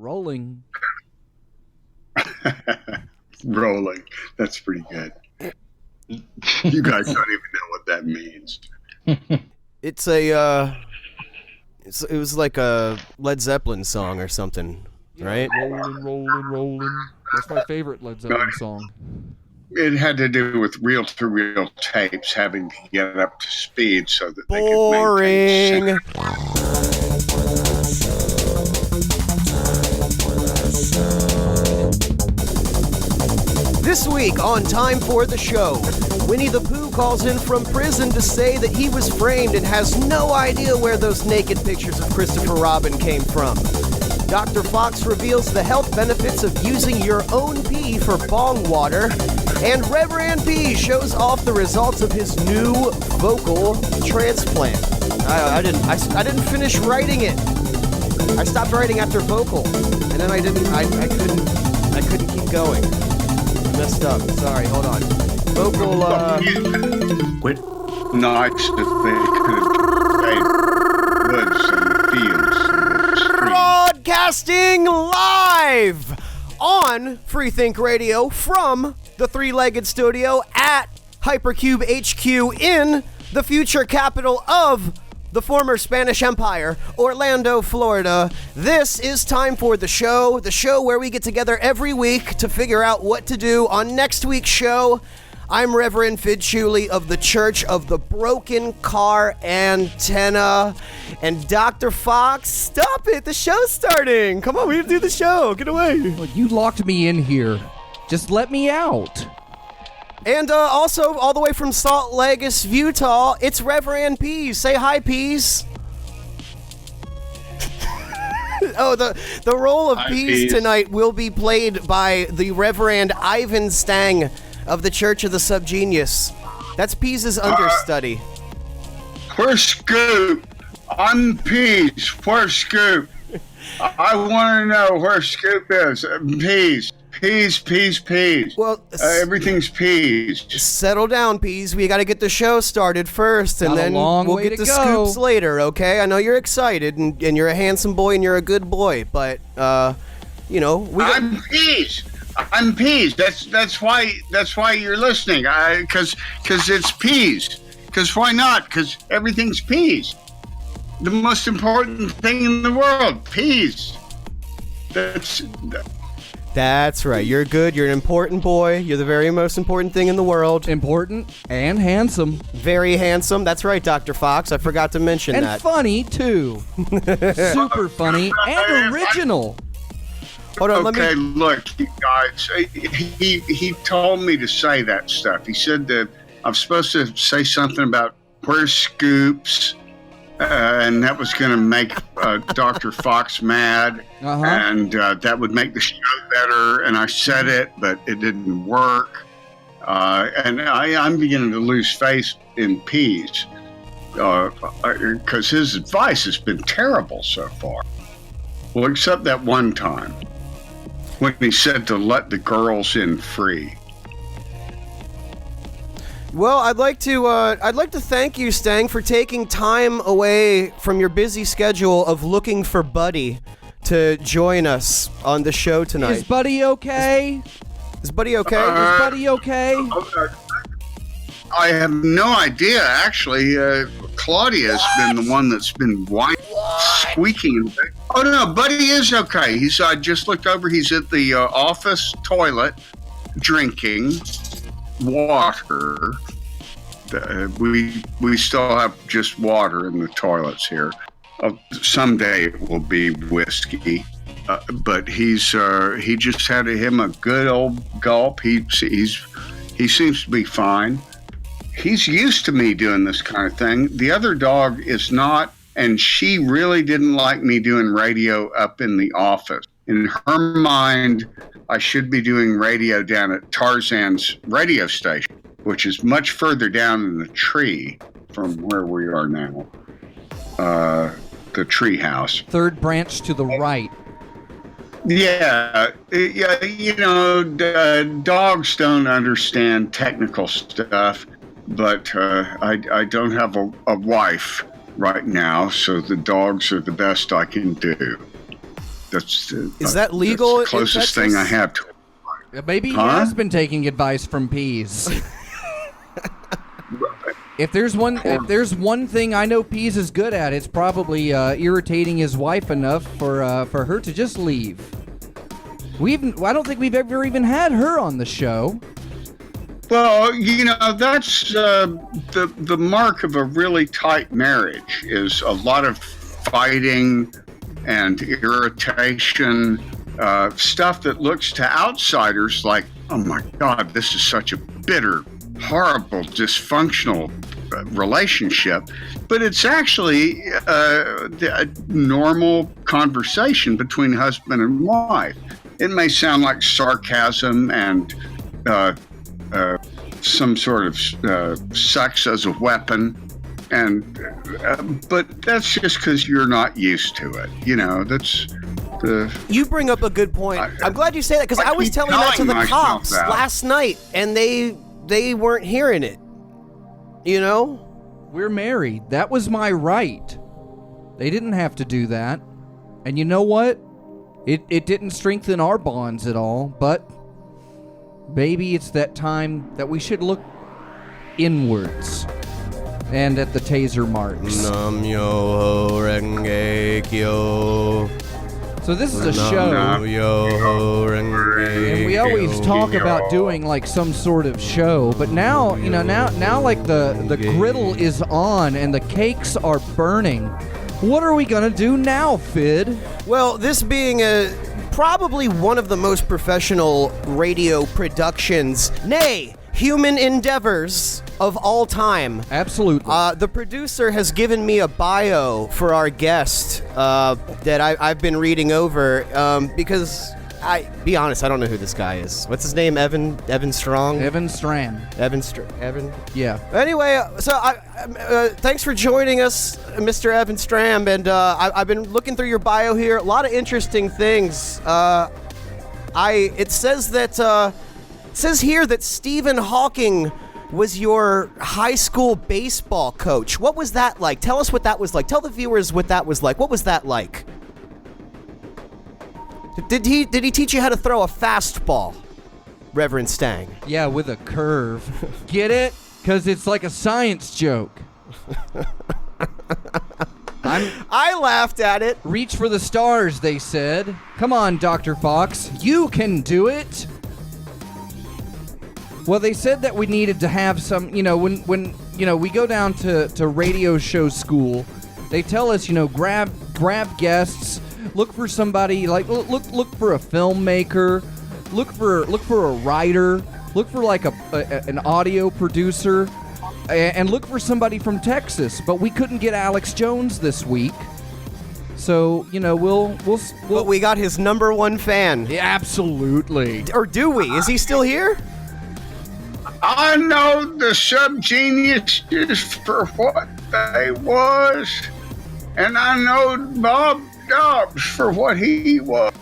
Rolling. Rolling. That's pretty good. You guys don't even know what that means. It's a, it was like a Led Zeppelin song or something, right? Rolling, rolling, rolling. That's my favorite Led Zeppelin song. It had to do with reel-to-reel tapes having to get up to speed so that they could Boring. This week on Time for the Show, Winnie the Pooh calls in from prison to say that he was framed and has no idea where those naked pictures of Christopher Robin came from. Dr. Fox reveals the health benefits of using your own pee for bong water. And Reverend P shows off the results of his new vocal transplant. I didn't finish writing it. I stopped writing after vocal, and then I couldn't keep going. Messed up. Sorry, hold on. Vocal, Quit. Nice that they could have woods and fields and broadcasting live on Freethink Radio from the three-legged studio at Hypercube HQ in the future capital of the former Spanish Empire, Orlando, Florida. This is Time for the Show where we get together every week to figure out what to do on next week's show. I'm Reverend Fidchuli of the Church of the Broken Car Antenna. And Dr. Fox, stop it, the show's starting. Come on, we have to do the show, get away. Well, you locked me in here. Just let me out. And also, all the way from Salt Lake, Utah, it's Reverend Peas. Say hi, Peas. Oh, the role of Peas tonight will be played by the Reverend Ivan Stang of the Church of the Subgenius. That's Peas' understudy. Where's Scoop? I'm Peas. Where's Scoop? I want to know where Scoop is. Peas. Peas. Well, everything's peas. Settle down, Peas. We got to get the show started first, and then we'll get the scoops later, okay? I know you're excited, and you're a handsome boy, and you're a good boy, but, I'm Peas. I'm Peas. That's why you're listening. Because it's peas. Because why not? Because everything's peas. The most important thing in the world, peas. That's right. You're good. You're an important boy. You're the very most important thing in the world. Important and handsome. Very handsome. That's right, Dr. Fox. I forgot to mention that. And funny, too. Super funny and original. Hold on, look, you guys. He told me to say that stuff. He said that I'm supposed to say something about where's Scoops, and that was going to make Dr. Fox mad, and that would make the show better. And I said it, but it didn't work. And I'm beginning to lose faith in Peas because his advice has been terrible so far. Well, except that one time when he said to let the girls in free. Well, I'd like to thank you, Stang, for taking time away from your busy schedule of looking for Buddy to join us on the show tonight. Is Buddy okay? Is Buddy okay? Is Buddy okay? I have no idea, actually. Claudia's been the one that's been squeaking. Oh, no, Buddy is okay. I just looked over. He's at the office toilet drinking water. We still have just water in the toilets here. Someday it will be whiskey, but he just had him a good old gulp. He seems to be fine. He's used to me doing this kind of thing. The other dog is not, and she really didn't like me doing radio up in the office. In her mind, I should be doing radio down at Tarzan's radio station, which is much further down in the tree from where we are now. The tree house. Third branch to the right. Yeah, dogs don't understand technical stuff, but I don't have a wife right now, so the dogs are the best I can do. Is that legal That's the in closest Texas? thing I have to. Maybe he has been taking advice from Peas. If there's one thing I know Peas is good at, it's probably irritating his wife enough for her to just leave. I don't think we've ever even had her on the show. Well, that's the mark of a really tight marriage is a lot of fighting and irritation, stuff that looks to outsiders like, oh my God, this is such a bitter, horrible, dysfunctional relationship. But it's actually a normal conversation between husband and wife. It may sound like sarcasm and some sort of sex as a weapon, but that's just because you're not used to it. That's the. You bring up a good point. I'm glad you say that because I was telling that to the cops last night, and they weren't hearing it. We're married. That was my right. They didn't have to do that, and you know what? It didn't strengthen our bonds at all, but maybe it's that time that we should look inwards and at the taser marks. Nam yo renge kyo. So this is a show, and we always talk about doing like some sort of show, but now like the griddle is on and the cakes are burning. What are we gonna do now, Fid? Well, this being probably one of the most professional radio productions, nay, human endeavors of all time. Absolutely. The producer has given me a bio for our guest that I've been reading over because, be honest, I don't know who this guy is. What's his name? Evan Strong? Evan Stram. Evan? Yeah. Anyway, so thanks for joining us, Mr. Evan Stram, and I've been looking through your bio here. A lot of interesting things. It says here that Stephen Hawking was your high school baseball coach. What was that like? Tell us what that was like. Tell the viewers what that was like. What was that like? Did he teach you how to throw a fastball, Reverend Stang? Yeah, with a curve. Get it? Because it's like a science joke. I laughed at it. Reach for the stars, they said. Come on, Dr. Fox. You can do it. Well, they said that we needed to have some, when we go down to radio show school, they tell us, grab guests, look for somebody, like look for a filmmaker, look for a writer, look for like an audio producer, and look for somebody from Texas. But we couldn't get Alex Jones this week. So, we'll But we got his number one fan. Yeah, absolutely. Or do we? Is he still here? I know the sub-geniuses for what they was, and I know Bob Dobbs for what he was.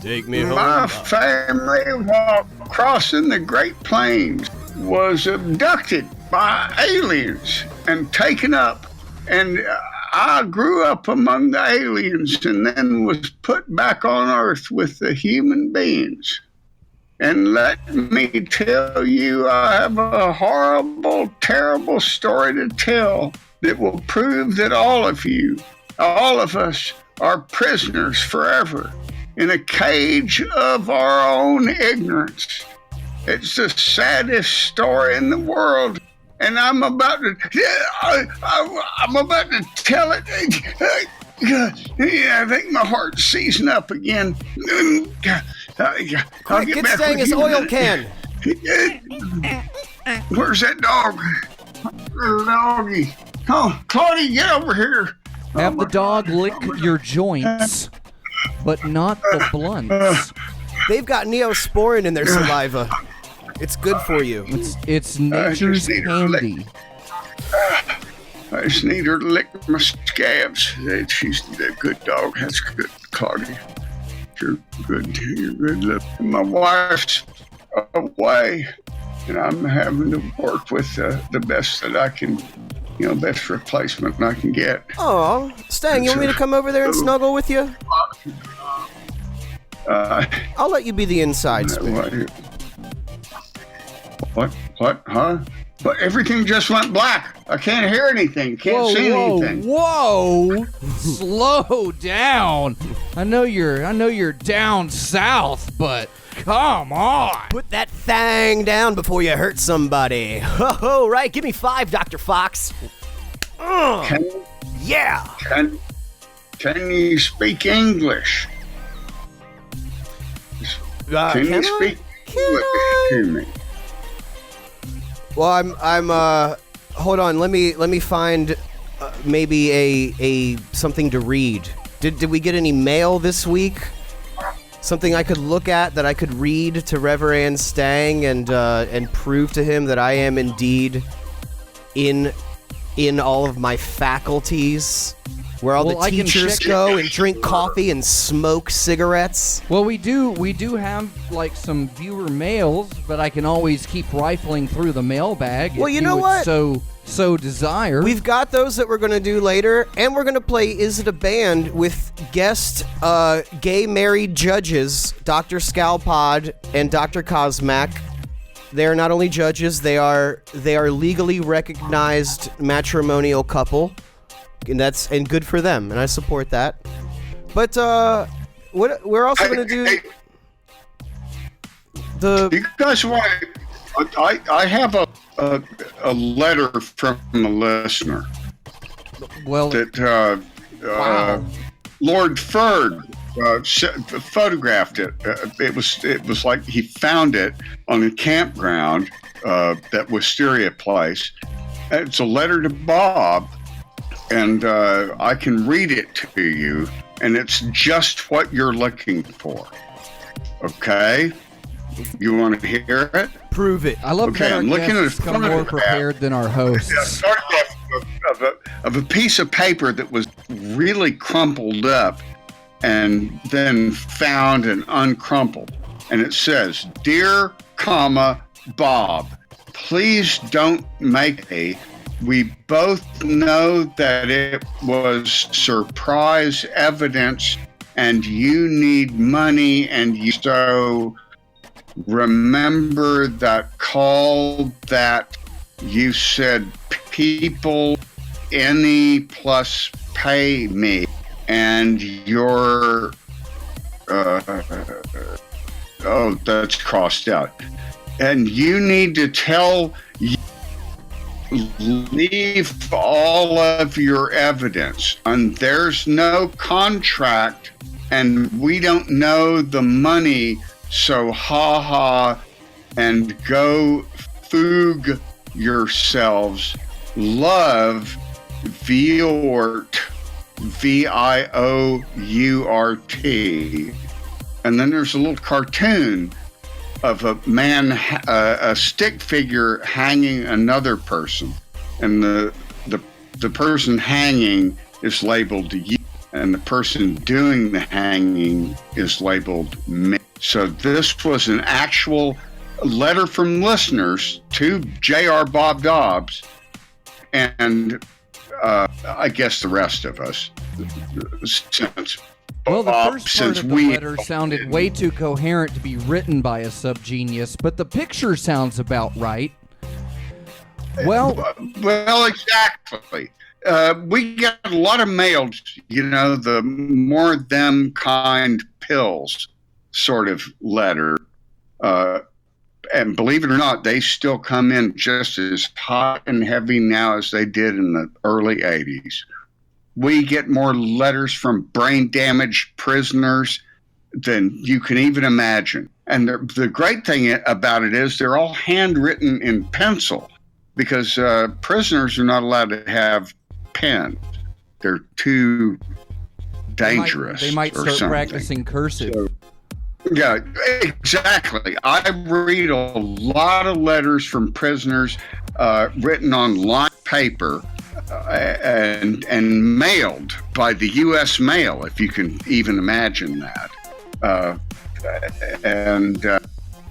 Take me home. My family, while crossing the Great Plains, was abducted by aliens and taken up, and I grew up among the aliens and then was put back on Earth with the human beings. And let me tell you, I have a horrible, terrible story to tell that will prove that all of you, all of us, are prisoners forever in a cage of our own ignorance. It's the saddest story in the world, and I'm about to tell it. I think my heart's seizing up again. Quick, get Stang his oil can. Where's that dog? Where's the doggy? Oh, Claudia, get over here. Have the dog lick your joints, but not the blunts. They've got neosporin in their saliva. It's good for you. It's nature's candy. I just need her to lick my scabs. She's a good dog. That's good, Claudia. You're good. You're good. My wife's away, and I'm having to work with the best that I can, best replacement I can get. Oh, Stang, you want me to come over there and snuggle with you? I'll let you be the inside spin. What? Huh? But everything just went black. I can't hear anything. Can't see anything. Whoa! Slow down. I know you're down south, but come on. Put that thing down before you hurt somebody. Oh, right. Give me 5, Dr. Fox. Yeah. Can you speak English? Can you speak English to me? Well, I'm hold on. Let me find maybe a something to read. Did we get any mail this week? Something I could look at that I could read to Reverend Stang and prove to him that I am indeed in all of my faculties, where all the teachers go and drink coffee and smoke cigarettes. Well, we do have like some viewer mails, but I can always keep rifling through the mailbag. Well, if you know what? So desire. We've got those that we're going to do later, and we're going to play Is It a Band with guest gay married judges, Dr. Scalpod and Dr. Cosmac. They are not only judges, they are legally recognized matrimonial couple, and good for them, and I support that. But what we're also going to do You guys want? I have a letter from a listener. Well, that wow. Lord Ferg photographed it. It was like he found it on a campground, that Wisteria place. It's a letter to Bob, and I can read it to you, and it's just what you're looking for. Okay? You want to hear it? prove it. I love that our I'm looking guests at a come more prepared than our hosts. Of a piece of paper that was really crumpled up and then found and uncrumpled. And it says, "Dear, Bob, please don't make me. We both know that it was surprise evidence and you need money, and you so remember that call that you said people any plus pay me, and your oh, that's crossed out, and you need to leave all of your evidence, and there's no contract, and we don't know the money, so ha, and go foog yourselves. Love, Viourt, Viourt. And then there's a little cartoon of a man, a stick figure hanging another person, and the person hanging is labeled you, and the person doing the hanging is labeled me. So this was an actual letter from listeners to J.R. Bob Dobbs, and I guess the rest of us. Well, the first part of the letter sounded way too coherent to be written by a subgenius, but the picture sounds about right. Well, exactly. We get a lot of mail, the more them kind pills sort of letter. And believe it or not, they still come in just as hot and heavy now as they did in the early 80s. We get more letters from brain damaged prisoners than you can even imagine. And the great thing about it is they're all handwritten in pencil, because prisoners are not allowed to have pens. They're too dangerous. They might start practicing cursive. So, yeah, exactly. I read a lot of letters from prisoners written on lined paper and mailed by the U.S. mail, if you can even imagine that. And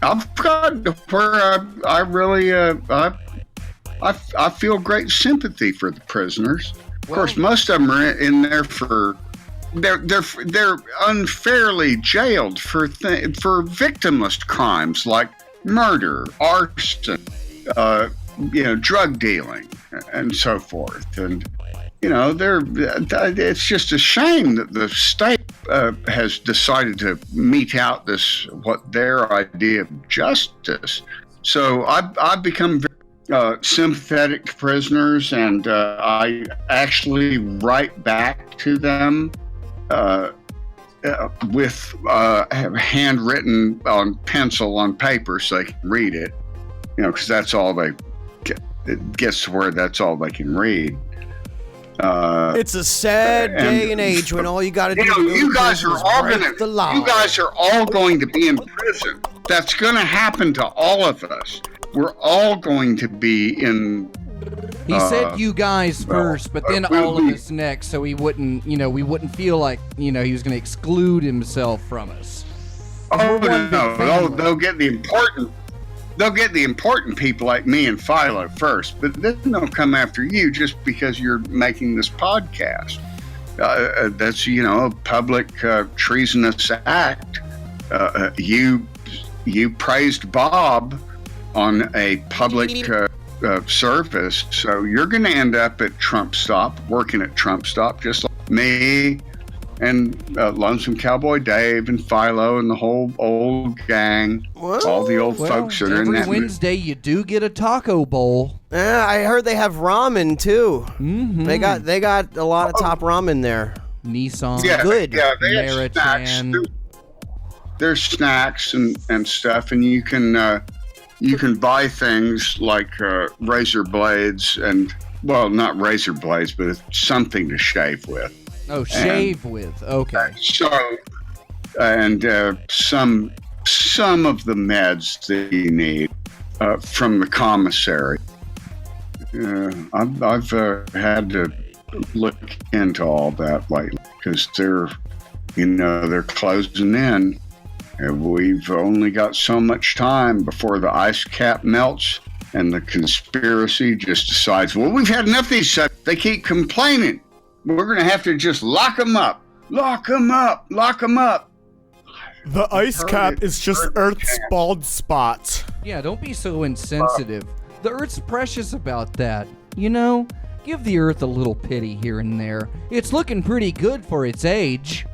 I've gotten to where I really I feel great sympathy for the prisoners. Of course, most of them are in there for they're unfairly jailed for victimless crimes like murder, arson, drug dealing, and so forth. And it's just a shame that the state has decided to mete out what their idea of justice. So I've become very sympathetic to prisoners, and I actually write back to them with handwritten on pencil on paper so they can read it. Because that's all it gets to where that's all they can read. It's a sad day and age when all you got to do you guys are all going to be in prison. That's going to happen to all of us. We're all going to be in. He said you guys first, but then all of us next, so we wouldn't feel like he was going to exclude himself from us. Oh no, they'll get the important. They'll get the important people like me and Philo first, but then they'll come after you just because you're making this podcast. That's a public treasonous act. You praised Bob on a public service, so you're going to end up at Trump Stop, working at Trump Stop, just like me and Lonesome Cowboy Dave and Philo and the whole old gang, all the old folks that are in that. Every Wednesday you do get a taco bowl. Yeah, I heard they have ramen too. Mm-hmm. They got a lot of top ramen there. Nissan, good. Yeah, they have snacks. There's snacks and stuff, and you can buy things like razor blades and not razor blades, but something to shave with. Oh, shave with. Okay. So, and some of the meds that you need from the commissary. I've had to look into all that lately because they're closing in. And we've only got so much time before the ice cap melts and the conspiracy just decides, well, we've had enough of these subjects. They keep complaining. We're going to have to just lock them up. Lock them up. Lock them up. The ice cap is just Earth's bald spot. Yeah, don't be so insensitive. The Earth's precious about that. Give the Earth a little pity here and there. It's looking pretty good for its age.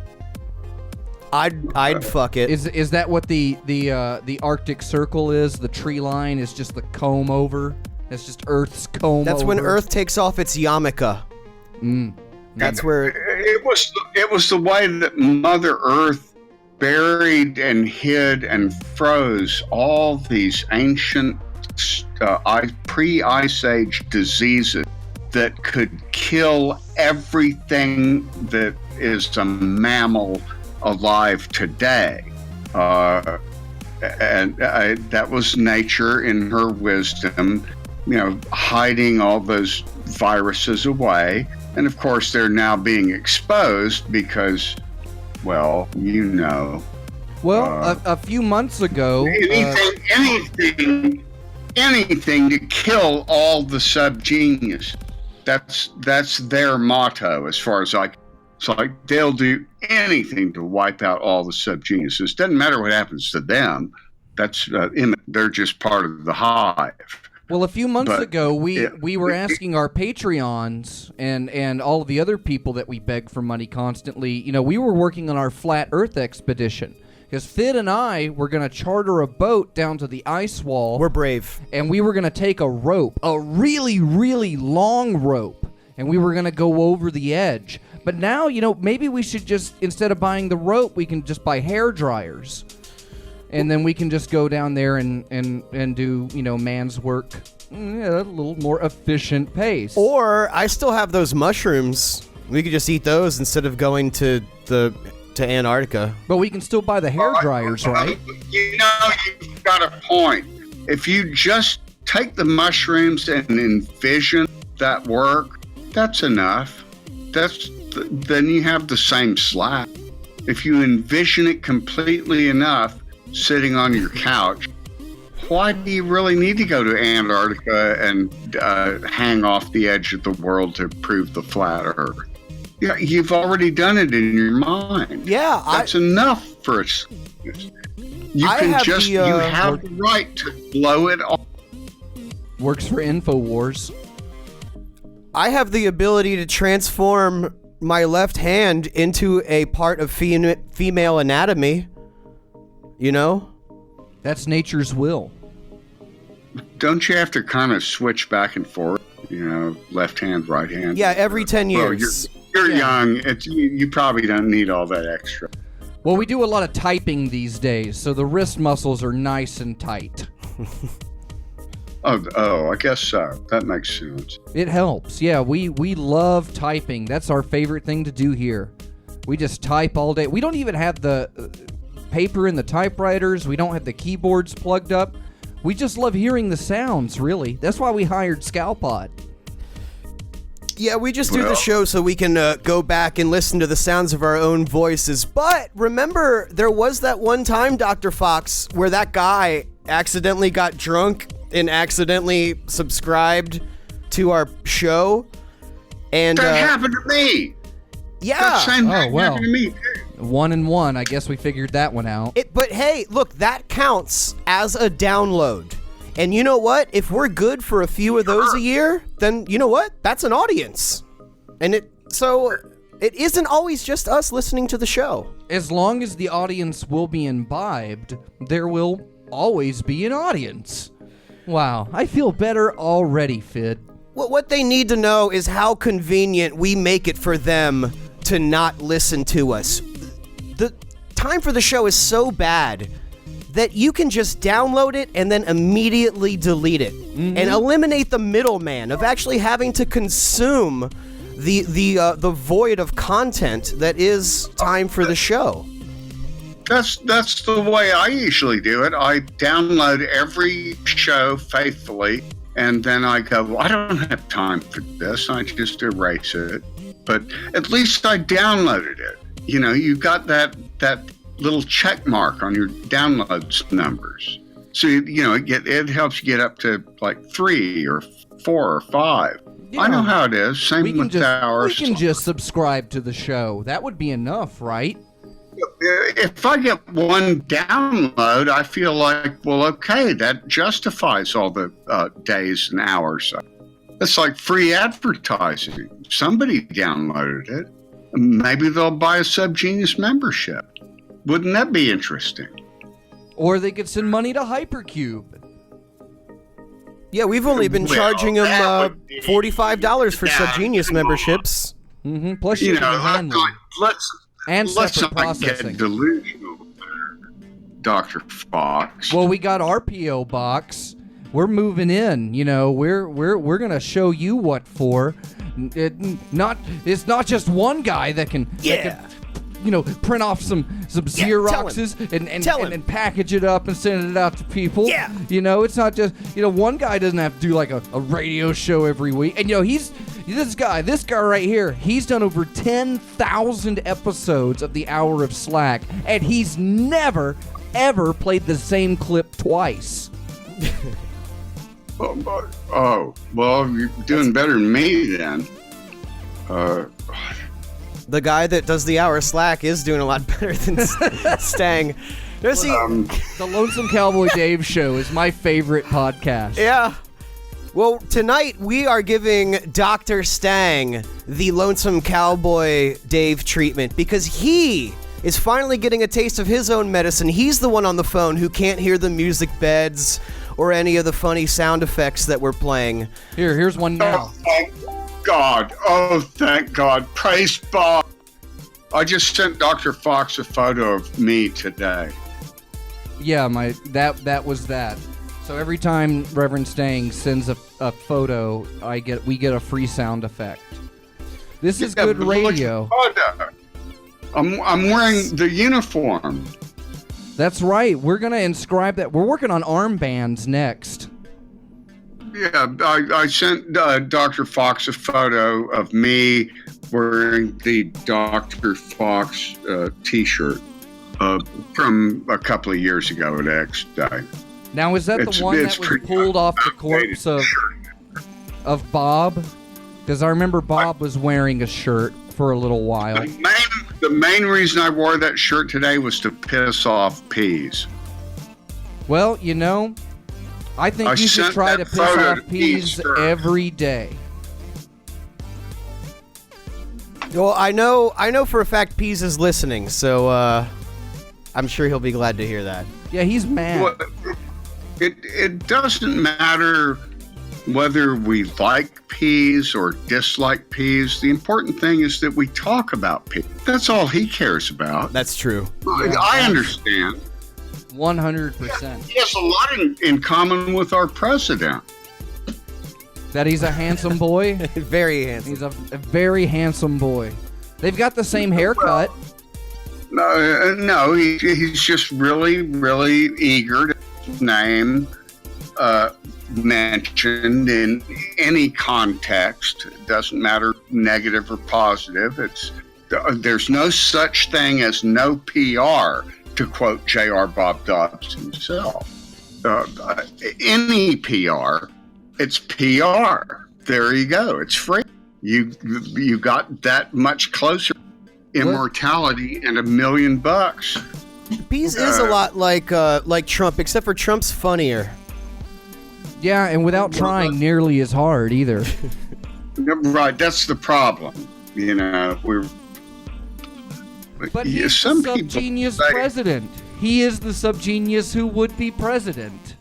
I'd fuck it. Is that what the Arctic Circle is? The tree line is just the comb over. That's just Earth's comb over. That's when Earth takes off its yarmulke. That's where it was the way that Mother Earth buried and hid and froze all these ancient pre-Ice Age diseases that could kill everything that is a mammal alive today. And that was nature in her wisdom, hiding all those viruses away. And of course, they're now being exposed because, Well, a few months ago, anything to kill all the subgenius. That's their motto, as far as it's like they'll do anything to wipe out all the subgeniuses. Doesn't matter what happens to them. They're just part of the hive. Well, a few months ago, we were asking our Patreons and all of the other people that we beg for money constantly. We were working on our Flat Earth expedition because Fid and I were going to charter a boat down to the ice wall. We're brave. And we were going to take a rope, a really, really long rope, and we were going to go over the edge. But now, maybe we should just, instead of buying the rope, we can just buy hair dryers. And then we can just go down there and do, man's work at a little more efficient pace. Or I still have those mushrooms. We could just eat those instead of going to Antarctica. But we can still buy the hair dryers, right? You've got a point. If you just take the mushrooms and envision that work, that's enough. Then you have the same slap. If you envision it completely enough, sitting on your couch, why do you really need to go to Antarctica and hang off the edge of the world to prove the flat Earth? Yeah, you've already done it in your mind. Yeah, That's enough for us. You have the right to blow it off. Works for InfoWars. I have the ability to transform my left hand into a part of female anatomy. You know? That's nature's will. Don't you have to kind of switch back and forth? You know, left hand, right hand. Yeah, every 10 Well, years. you're young. You probably don't need all that extra. Well, we do a lot of typing these days, so the wrist muscles are nice and tight. Oh, I guess so. That makes sense. It helps. Yeah, we love typing. That's our favorite thing to do here. We just type all day. We don't even have the paper in the typewriters. We don't have the keyboards plugged up. We just love hearing the sounds, really. That's why we hired Scalpod. Yeah, we just do the show so we can go back and listen to the sounds of our own voices. But remember, there was that one time, Dr. Fox, where that guy accidentally got drunk and accidentally subscribed to our show. And that happened to me. Yeah. That same thing happened to me. 1 and 1. I guess we figured that one out. But hey, look, that counts as a download. And you know what? If we're good for a few of those a year, then you know what? That's an audience. And it isn't always just us listening to the show. As long as the audience will be imbibed, there will always be an audience. Wow, I feel better already, Fid. What they need to know is how convenient we make it for them to not listen to us. The time for the show is so bad that you can just download it and then immediately delete it and eliminate the middleman of actually having to consume the void of content that is time for the show. That's the way I usually do it. I download every show faithfully, and then I go, well, I don't have time for this. I just erase it. But at least I downloaded it. You know, you got that little check mark on your downloads numbers. So, you know, it helps you get up to like 3 or 4 or 5. Yeah. I know how it is. Same with ours. We can just subscribe to the show. That would be enough, right? If I get one download, I feel like, well, okay, that justifies all the days and hours. It's like free advertising. Somebody downloaded it. Maybe they'll buy a Subgenius membership. Wouldn't that be interesting? Or they could send money to Hypercube. Yeah, we've only been charging them $45 for Subgenius memberships. Mm-hmm. Plus you know, handling. Let's not processing. Get delusional there, Dr. Fox. Well, we got our P.O. box. We're moving in. You know, we're gonna show you what for. It's not just one guy that can. Yeah. That can, you know, print off some Xeroxes and package it up and send it out to people. Yeah. You know, it's not just, you know, one guy doesn't have to do like a radio show every week. And, you know, this guy right here, he's done over 10,000 episodes of the Hour of Slack, and he's never, ever played the same clip twice. Oh, well, you're doing better than me then. The guy that does the Hour of Slack is doing a lot better than Stang. The Lonesome Cowboy Dave Show is my favorite podcast. Yeah. Well, tonight we are giving Dr. Stang the Lonesome Cowboy Dave treatment because he is finally getting a taste of his own medicine. He's the one on the phone who can't hear the music beds or any of the funny sound effects that we're playing. Here's one now. Oh, thank God. Oh, thank God. Praise Bob. I just sent Dr. Fox a photo of me today. Yeah, that was that. So every time Reverend Stang sends a photo, we get a free sound effect. This is good radio. I'm wearing the uniform. That's right. We're gonna inscribe that. We're working on armbands next. Yeah, I sent Dr. Fox a photo of me wearing the Dr. Fox T-shirt from a couple of years ago at X Day. Now, is that the one that was pulled off the corpse of Bob? Because I remember Bob was wearing a shirt for a little while. The main reason I wore that shirt today was to piss off Peas. Well, I think you should sent try that to piss photo off to Peas Easter. every day. Well, I know for a fact Peas is listening, so I'm sure he'll be glad to hear that. Yeah, he's mad. Well, it doesn't matter whether we like Peas or dislike Peas. The important thing is that we talk about Peas. That's all he cares about. That's true. I understand. 100%. He has a lot in common with our president. That he's a handsome boy. Very handsome. He's a very handsome boy. They've got the same haircut. No, he's just really, really eager to name mentioned in any context. It doesn't matter negative or positive. There's no such thing as no PR, to quote J.R. Bob Dobbs himself. Any PR, it's PR. There you go. It's free. You got that much closer. Immortality and $1 million. Peas is a lot like Trump, except for Trump's funnier. Yeah, and without trying nearly as hard either. Right, that's the problem. But he's the subgenius president. He is the subgenius who would be president.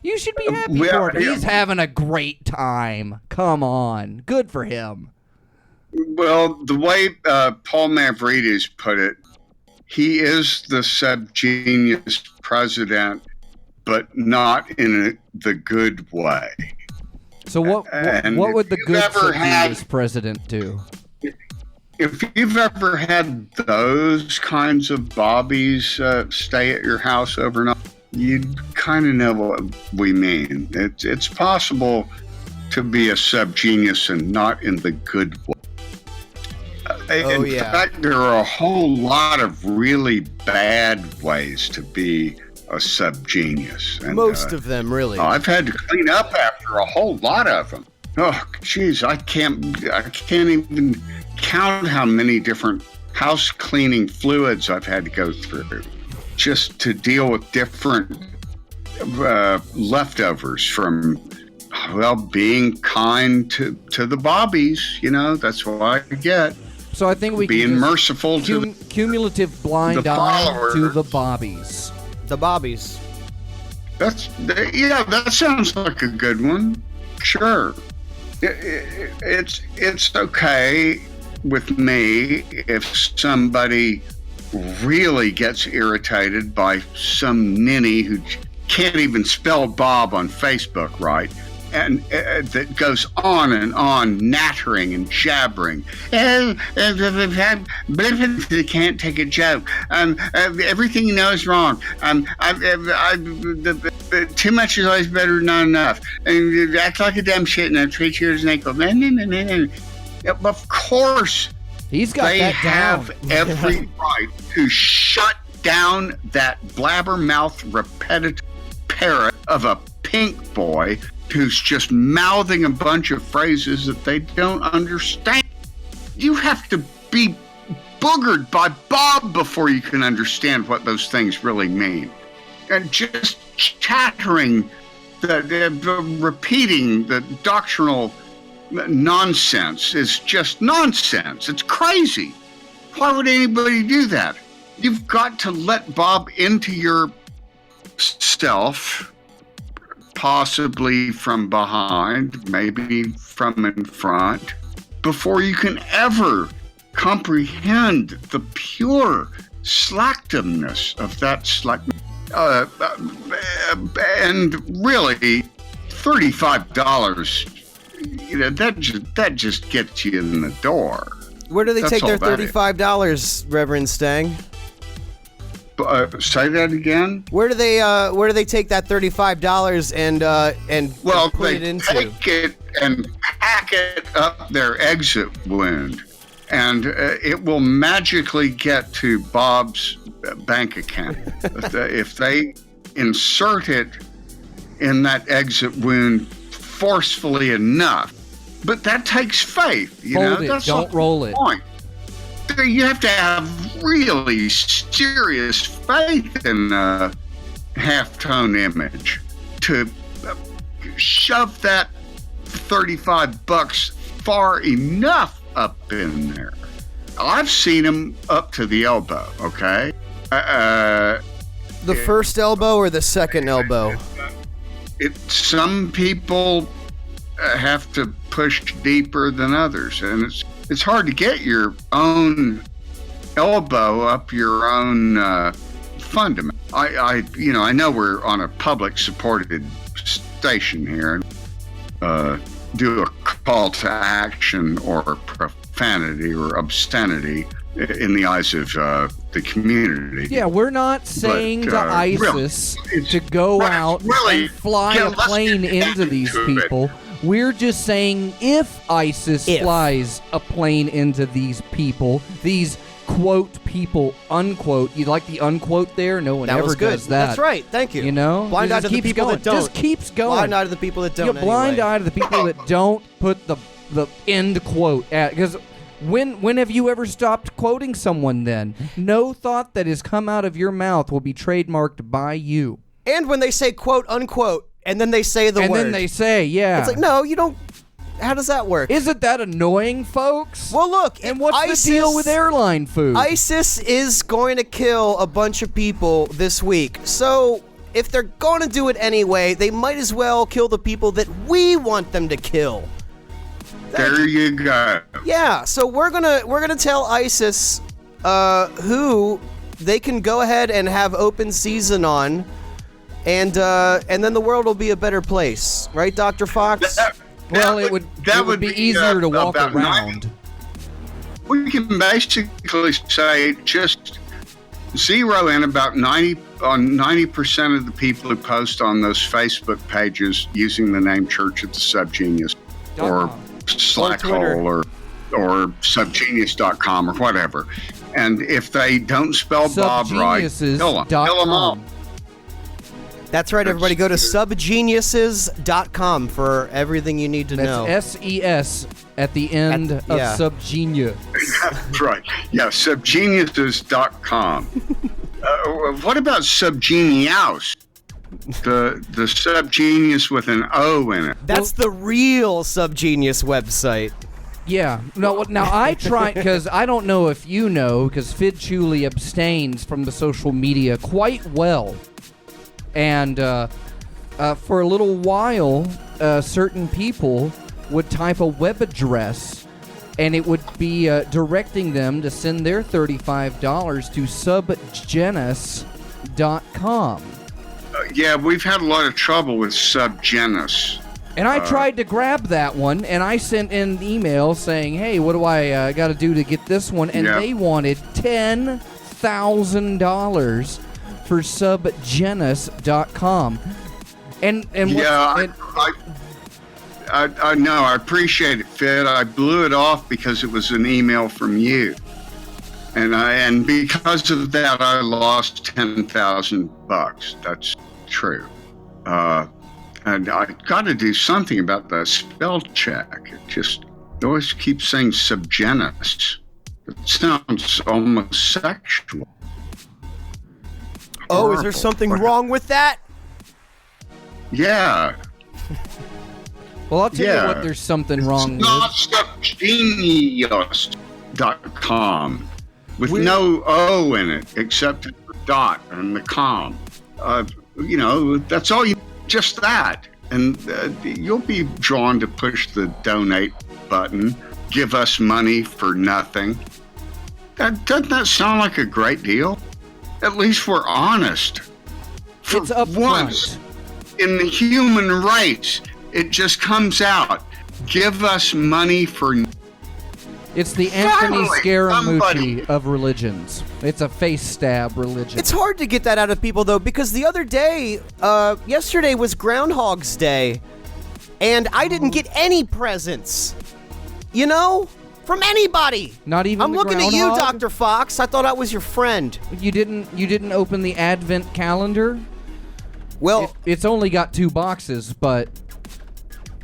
You should be happy for it. He's having a great time. Come on. Good for him. Well, the way Paul Mavrides put it, he is the subgenius president, but not in the good way. So what would the good subgenius president do? If you've ever had those kinds of bobbies stay at your house overnight, you kind of know what we mean. It's possible to be a subgenius and not in the good way. In fact, there are a whole lot of really bad ways to be a subgenius. And, most of them, really. I've had to clean up after a whole lot of them. Oh, geez, I can't even count how many different house cleaning fluids I've had to go through just to deal with different leftovers from, being kind to the bobbies. That's what I get. So I think we being can merciful to cumulative blind eye followers. to the bobbies. The bobbies. That sounds like a good one. Sure. It's okay with me if somebody really gets irritated by some ninny who can't even spell Bob on Facebook right, and that goes on and on, nattering and jabbering. They can't take a joke. Everything you know is wrong. Too much is always better than not enough. And you act like a dumb shit and I treat you as an ankle. Of course, he's got they that have down. every right to shut down that blabbermouth repetitive parrot of a pink boy who's just mouthing a bunch of phrases that they don't understand. You have to be boogered by Bob before you can understand what those things really mean. And just chattering, repeating the doctrinal nonsense is just nonsense. It's crazy. Why would anybody do that? You've got to let Bob into your self, possibly from behind, maybe from in front, before you can ever comprehend the pure slacktiveness of that slackness. And really, $35, that just gets you in the door. Where do they That's take their all that is. $35, Reverend Stang? Say that again. Where do they take that $35 and put they it into? take it and pack it up their exit wound, and it will magically get to Bob's bank account. If they insert it in that exit wound forcefully enough. But that takes faith, Hold it. That's Don't the roll it. point. you have to have really serious faith in a halftone image to shove that $35 far enough up in there. I've seen them up to the elbow, okay? The first elbow or the second elbow? Some people have to push deeper than others, and it's hard to get your own elbow up your own fundament. I know we're on a public supported station here, and do a call to action or profanity or obscenity in the eyes of the community. Yeah, we're not saying to ISIS to go out and fly a plane into these people. We're just saying if ISIS flies a plane into these people, these quote people, unquote. You like the unquote there? No one ever does that. That's right. Thank you. You know? Blind eye to the people that don't. Just keeps going. Blind eye to the people that don't. Blind eye to the people that don't put the end quote at, because when have you ever stopped quoting someone then? No thought that has come out of your mouth will be trademarked by you. And when they say quote unquote, and then they say the word. And then they say, yeah. It's like, no, you don't. How does that work? Isn't that annoying, folks? Well, look. And what's the deal with airline food? ISIS is going to kill a bunch of people this week. So if they're going to do it anyway, they might as well kill the people that we want them to kill. There you go. Yeah, so we're gonna tell ISIS who they can go ahead and have open season on, and then the world will be a better place, right, Dr. Fox? It would be easier to walk around. We can basically say just zero in about 90% of the people who post on those Facebook pages using the name Church of the Subgenius or Slackhole or subgenius.com or whatever. And if they don't spell Bob right, kill them all. That's right, everybody. Go to subgeniuses.com for everything you need to know. That's SES at the end of subgenius. That's right. Yeah, subgeniuses.com. What about Subgenius? The subgenius with an O in it. That's the real Subgenius website. Yeah. No. Now I try, because I don't know if you know, because Fid Chuli abstains from the social media quite well, and for a little while, certain people would type a web address, and it would be directing them to send their $35 to subgenus.com. Yeah, we've had a lot of trouble with Subgenus. And I tried to grab that one, and I sent in an email saying, hey, what do I got to do to get this one? And they wanted $10,000 for subgenus.com. I know. I appreciate it, Fid. I blew it off because it was an email from you. And because of that, I lost $10,000. That's true. And I got to do something about the spell check. It always keeps saying subgenus. It sounds almost sexual. Oh, is there something wrong with that? Yeah. Well, I'll tell you what there's something wrong with. It's not subgenius.com. With no O in it, except the dot and the com. That's all you, just that. And you'll be drawn to push the donate button, give us money for nothing. Doesn't that sound like a great deal? At least we're honest. It's up once in the human race, it just comes out. Give us money for nothing. It's the Anthony Scaramucci of religions. It's a face stab religion. It's hard to get that out of people, though, because the other day, yesterday was Groundhog's Day, and I didn't get any presents. You know? From anybody. Not even I'm the looking groundhog? at you, Dr. Fox. I thought I was your friend. You didn't open the Advent calendar? Well, it's only got 2 boxes, but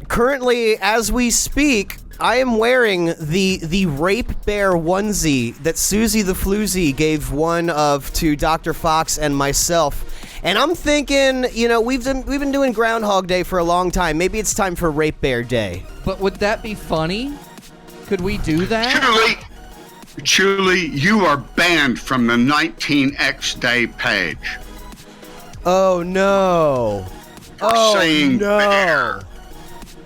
currently, as we speak, I am wearing the Rape Bear onesie that Susie the Floozy gave one of to Dr. Fox and myself. And I'm thinking, we've been doing Groundhog Day for a long time. Maybe it's time for Rape Bear Day. But would that be funny? Could we do that? Julie, you are banned from the 19X Day page. Oh, no. Saying no. bear.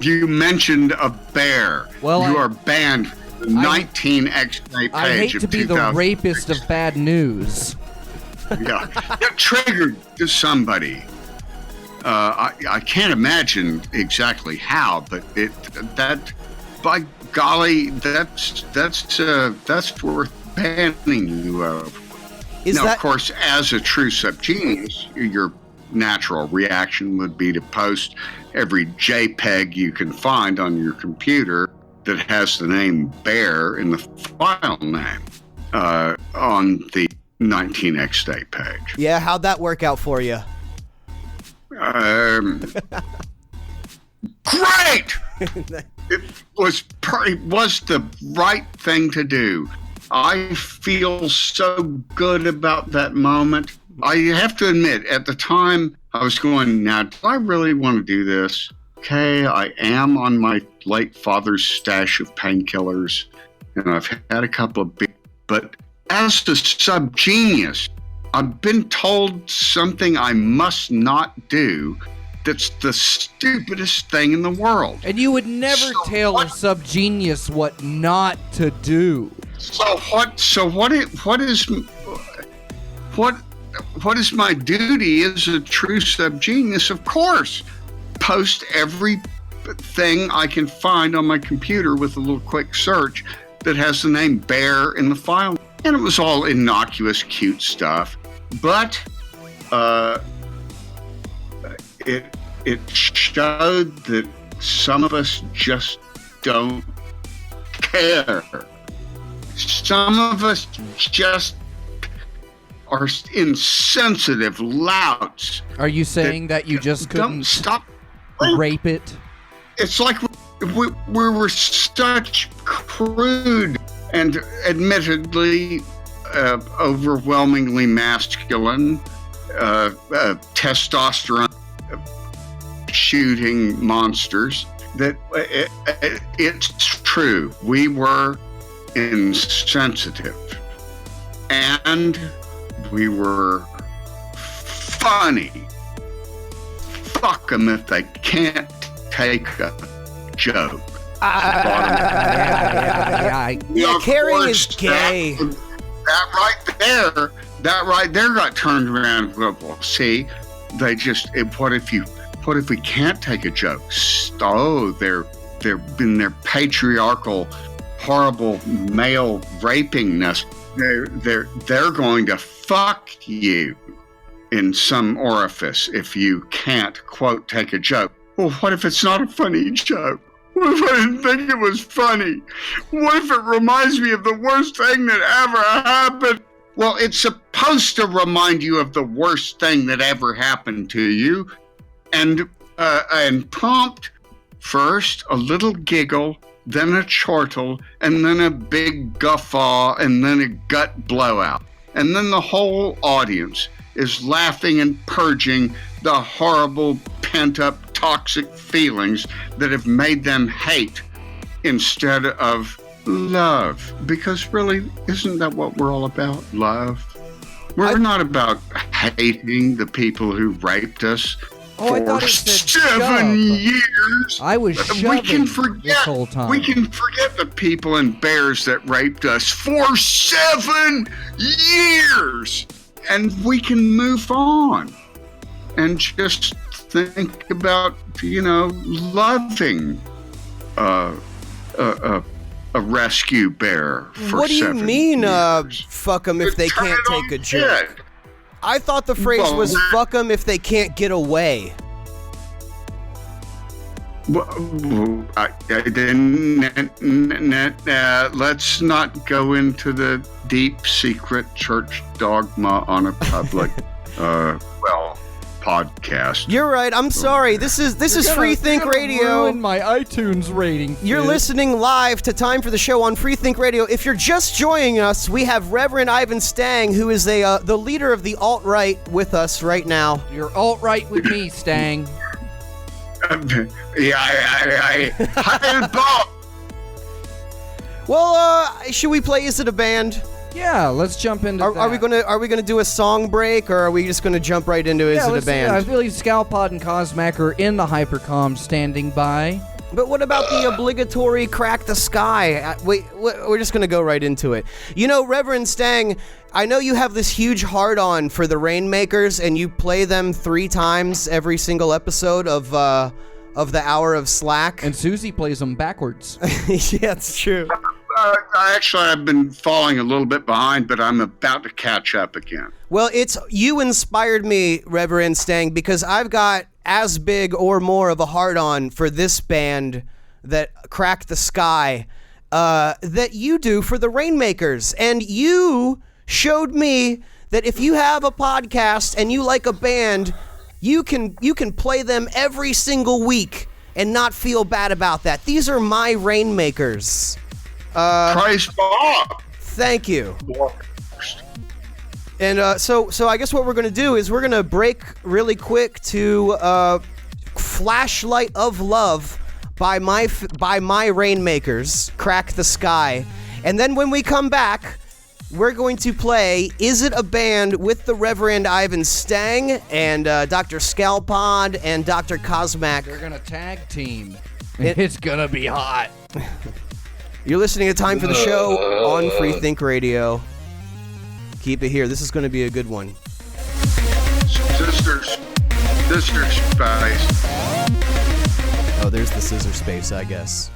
You mentioned a bear. Well, you are banned from the 19X Day page. I hate to be the rapist of bad news. Yeah, that triggered to somebody. I can't imagine exactly how, but that by golly, that's worth banning you of. Of course, as a true subgenius, your natural reaction would be to post every JPEG you can find on your computer that has the name Bear in the file name on the 19X Day page. Yeah, how'd that work out for you? Great! It was the right thing to do. I feel so good about that moment. I have to admit, at the time, I was going, now, do I really want to do this? Okay, I am on my late father's stash of painkillers, and I've had a couple of big, but as a subgenius, I've been told something I must not do that's the stupidest thing in the world. And you would never tell a subgenius what not to do. So what is my duty as a true subgenius? Of course, post everything I can find on my computer with a little quick search that has the name Bear in the file. And it was all innocuous, cute stuff. But it showed that some of us just don't care. Some of us just are insensitive louts. Are you saying that you just couldn't stop rape it? It's like we were such crude and admittedly overwhelmingly masculine, testosterone shooting monsters that it's true. We were insensitive and we were funny. Fuck them if they can't take a joke. Yeah, Carrie is gay. That right there got turned around and go, well, see, they just, what if we can't take a joke? Oh, they're in their patriarchal, horrible male rapingness. They're going to fuck you in some orifice if you can't, quote, take a joke. Well, what if it's not a funny joke? What if I didn't think it was funny? What if it reminds me of the worst thing that ever happened? Well, it's supposed to remind you of the worst thing that ever happened to you. And prompt first a little giggle, then a chortle, and then a big guffaw, and then a gut blowout. And then the whole audience is laughing and purging the horrible, pent-up, toxic feelings that have made them hate instead of love. Because really, isn't that what we're all about? Love. We're not about hating the people who raped us for 7 years. I was shoving this whole time. We can forget the people and bears that raped us for 7 years. And we can move on and just think about, loving a rescue bear for 7 years. What do you mean, fuck them if they can't take a joke? I thought the phrase was fuck them if they can't get away. Let's not go into the deep secret church dogma on a public, podcast. You're right. I'm sorry. This is Free Think Radio. Ruin my iTunes rating. You're kid. listening live to Time for the Show on Free Think Radio. If you're just joining us, we have Reverend Ivan Stang, who is the leader of the alt-right, with us right now. You're alt-right with me, Stang. Yeah, I Bob. Well, should we play Is It a Band? Yeah, let's jump into that. Are we gonna do a song break, or are we just gonna jump right into Is It a Band? I believe Scalpod and Cosmac are in the Hypercom standing by. But what about the obligatory Crack the Sky? We're just going to go right into it. You know, Reverend Stang, I know you have this huge hard-on for the Rainmakers, and you play them 3 times every single episode of the Hour of Slack. And Susie plays them backwards. Yeah, it's true. I've been falling a little bit behind, but I'm about to catch up again. Well, you inspired me, Reverend Stang, because I've got as big or more of a hard-on for this band that Crack the Sky that you do for the Rainmakers. And you showed me that if you have a podcast and you like a band, you can play them every single week and not feel bad about that. These are my Rainmakers. Praise Bob. Thank you. And so I guess what we're going to do is we're going to break really quick to Flashlight of Love by my Rainmakers, Crack the Sky. And then when we come back, we're going to play Is It a Band with the Reverend Ivan Stang and Dr. Scalpod and Dr. Cosmac. They're going to tag team. It's going to be hot. You're listening to Time for the Show on Free Think Radio. Keep it here. This is going to be a good one. Sister Space. Oh, there's the scissor space, I guess.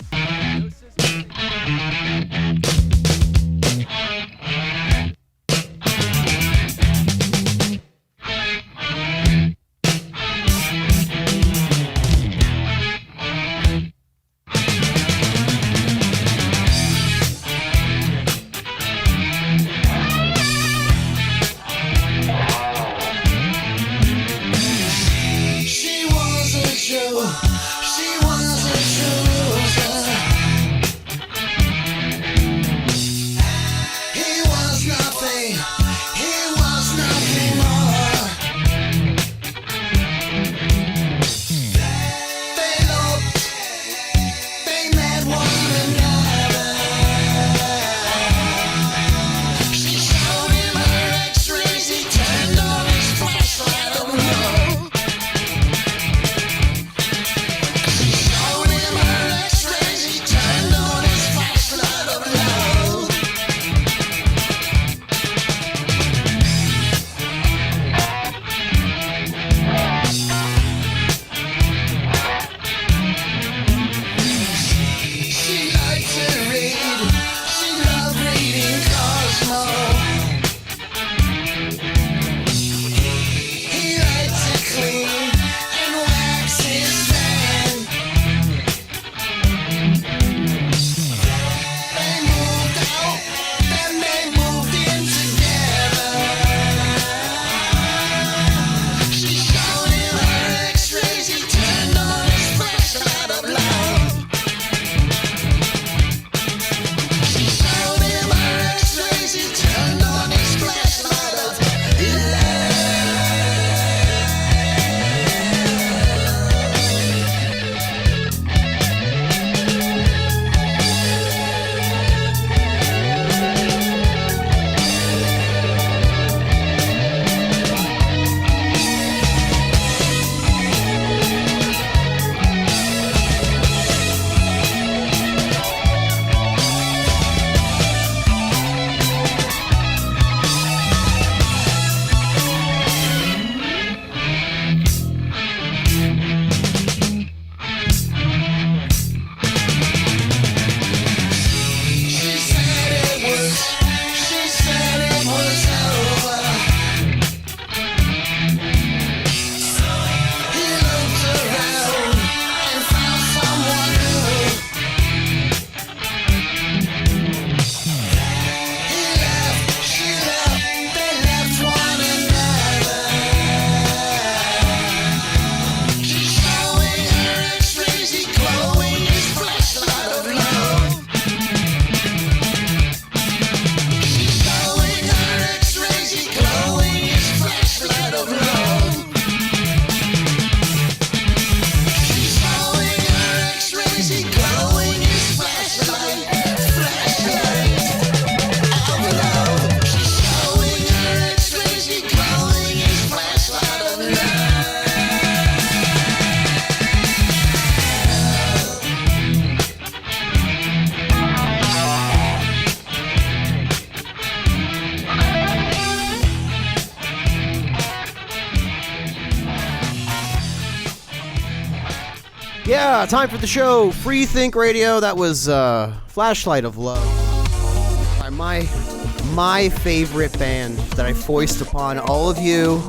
Yeah, time for the show. Free Think Radio. That was Flashlight of Love by my favorite band that I foist upon all of you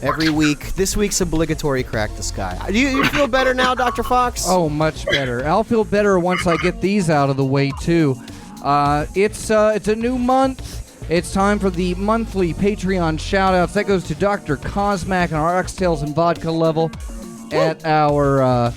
every week. This week's obligatory Crack the Sky. Do you feel better now, Dr. Fox? Oh, much better. I'll feel better once I get these out of the way, too. It's a new month. It's time for the monthly Patreon shout-outs. That goes to Dr. Cosmac and our Oxtails and Vodka level. At our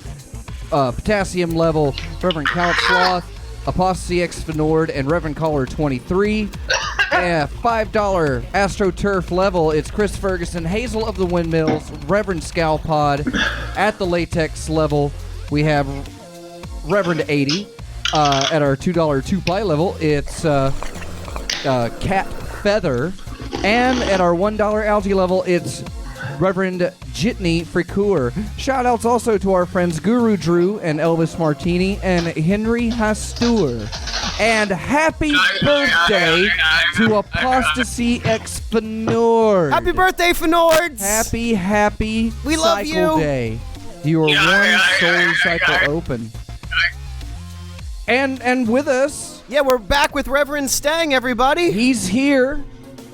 potassium level, Reverend Calip Sloth, Apostasy X Fenord, and Reverend Caller 23. $5 AstroTurf level, it's Chris Ferguson, Hazel of the Windmills, Reverend Scalpod. At the Latex level, we have Reverend 80. At our $2 two-ply level, it's Cat Feather. And at our $1 algae level, it's Reverend Jitney Fricoeur. Shout-outs also to our friends Guru Drew and Elvis Martini and Henry Hastur. And happy birthday to Apostasy X Fenord. Happy birthday, Fenords! Happy We love cycle you. day. You are one solar cycle open. And with us, Yeah, we're back with Reverend Stang, everybody. he's here.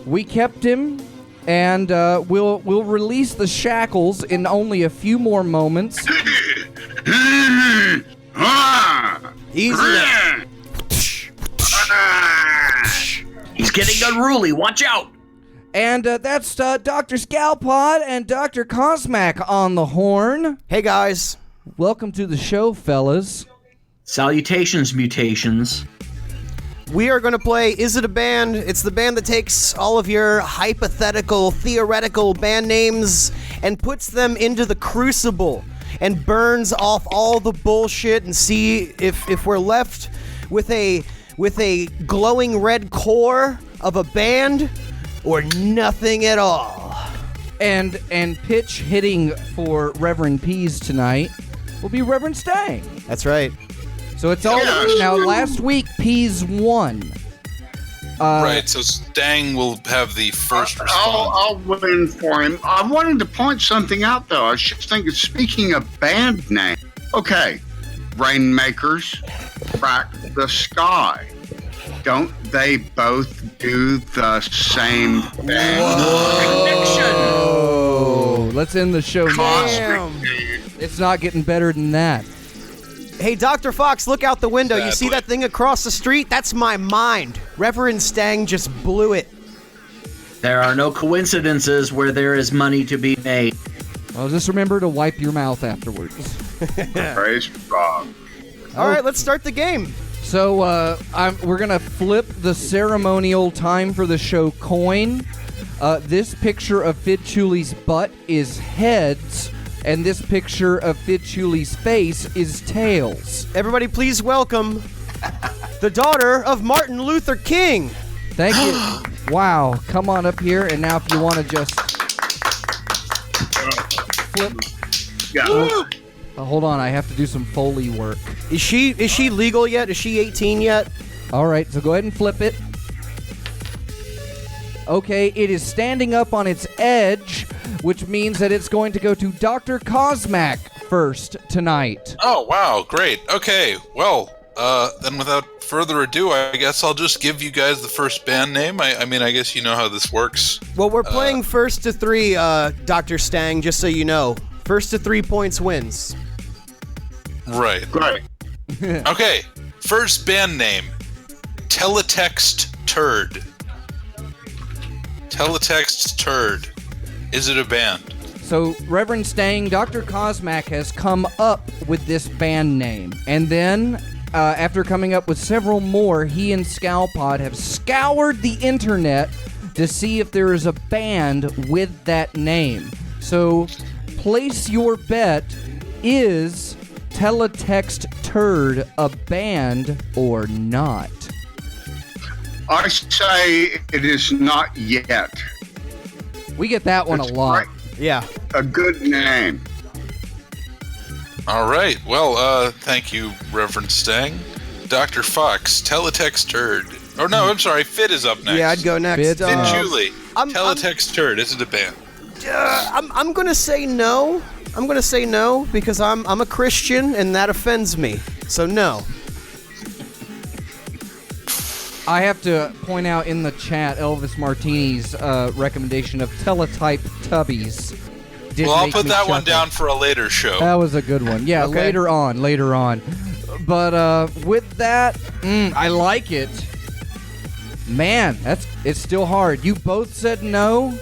We kept him. And we'll release the shackles in only a few more moments. Easy. He's getting unruly. Watch out. And that's Dr. Scalpod and Dr. Cosmac on the horn. Hey, guys. Welcome to the show, fellas. Salutations, mutations. We are going to play Is It a Band? It's the band that takes all of your hypothetical, theoretical band names and puts them into the crucible and burns off all the bullshit and see if we're left with a glowing red core of a band or nothing at all. And pitch hitting for Reverend Pease tonight will be Reverend Stang. That's right. So it's all now. Last week, Pease won. Right, so Stang will have the first response. I'll win for him. I wanted to point something out, though. I was just thinking, speaking of band name, okay, Rainmakers, Crack the Sky. Don't they both do the same thing? Oh, let's end the show now. Cosmic, dude. It's not getting better than that. Hey, Dr. Fox, look out the window. You see Sadly. that thing across the street? That's my mind. Reverend Stang just blew it. There are no coincidences where there is money to be made. Well, just remember to wipe your mouth afterwards. Praise God. All right, let's start the game. So we're gonna flip the ceremonial time for the show coin. This picture of Fidchuli's butt is heads, and this picture of Fidchuli's face is tails. Everybody, please welcome the daughter of Martin Luther King. Thank you. Wow, come on up here, and now if you want to just flip. Yeah. Hold on, I have to do some Foley work. Is she legal yet? Is she 18 yet? All right, so go ahead and flip it. Okay, it is standing up on its edge, which means that it's going to go to Dr. Cosmac first tonight. Oh, wow, great. Okay, well, then without further ado, I guess I'll just give you guys the first band name. I mean, I guess you know how this works. Well, we're playing first to three, Dr. Stang, just so you know. First to 3 points wins. Right. Great. Okay, first band name, Teletext Turd. Teletext Turd. Is it a band? So, Reverend Stang, Dr. Cosmac has come up with this band name. And then, after coming up with several more, he and Scalpod have scoured the internet to see if there is a band with that name. So, place your bet. Is Teletext Turd a band or not? I say it is not yet. We get that one a lot. Right. Yeah. A good name. All right, well, thank you, Reverend Stang. Dr. Fox, Teletext Turd. Oh, no, I'm sorry, Fit is up next. Yeah, I'd go next. Bit, Fit Julie, I'm- Teletext Turd. Is it a band? I'm gonna say no. I'm gonna say no because I'm a Christian and that offends me. So no. I have to point out in the chat Elvis Martini's recommendation of Teletype Tubbies. Well, I'll put that one down for a later show. That was a good one. Yeah, Okay. later on. But with that, I like it. Man, it's still hard. You both said no,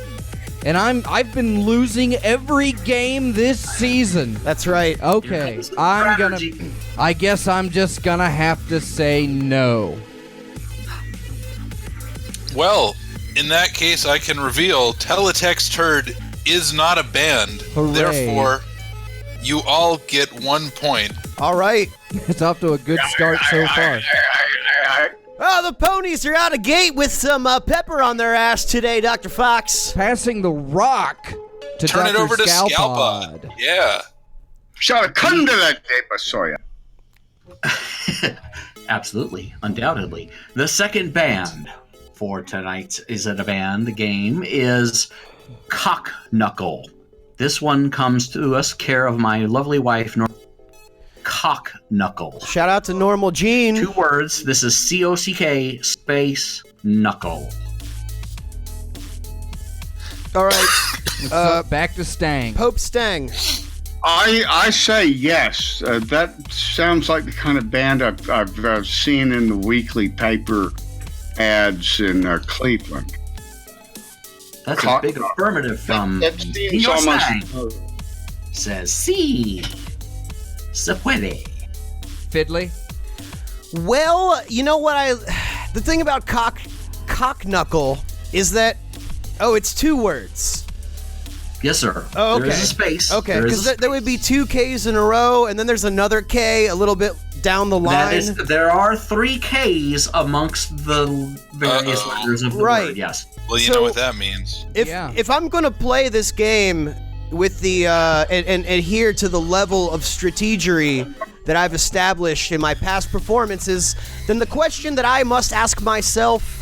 and I've been losing every game this season. That's right. Okay, I guess I'm just gonna have to say no. Well, in that case, I can reveal Teletext Turd is not a band. Hooray. Therefore, you all get 1 point. All right. It's off to a good start so far. Oh, the ponies are out of gate with some pepper on their ass today, Dr. Fox. Passing the rock to Turn Dr. it over to Scalpod. Scalpod. Yeah. Shall I come to that tape, Soya? Absolutely, undoubtedly. The second band for tonight's Is It a Band game is Cock Knuckle. This one comes to us care of my lovely wife, Cock Knuckle. Shout out to Normal Gene. 2 words. This is COCK space knuckle. All right. Back to Stang. Pope Stang. I say yes. That sounds like the kind of band I've seen in the weekly paper ads in Cleveland. That's Cock- a big affirmative from That seems Dino almost. Stein. Says, sí, se puede. Fiddly. Well, you know what the thing about cock knuckle is that it's 2 words. Yes, sir. Oh, okay. There is a space. Okay, There is because a there would be 2 K's in a row, and then there's another K a little bit down the line. There are 3 K's amongst the various Uh-oh. letters of the Right. word, yes. Well, you So- know what that means. If I'm gonna play this game with the and adhere to the level of strategery that I've established in my past performances, then the question that I must ask myself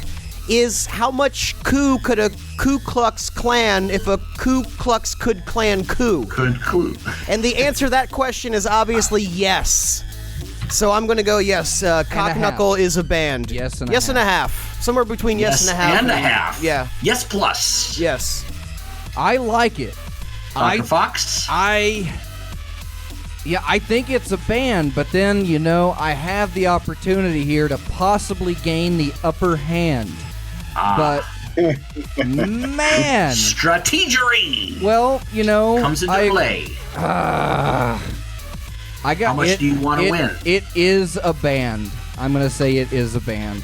is how much coup could a Ku Klux Klan if a Ku Klux could clan coup? Good clue. And the answer to that question is obviously yes. So I'm gonna go yes. Cock Knuckle is a band. Yes and a yes and a half. Somewhere between yes and a half. and a half. Yeah. Yes plus. Yes. I like it. Dr. Fox? I think it's a band, but then, I have the opportunity here to possibly gain the upper hand. But, man. Strategery Well, comes into play. I got How much do you want to win? It is a band. I'm going to say it is a band.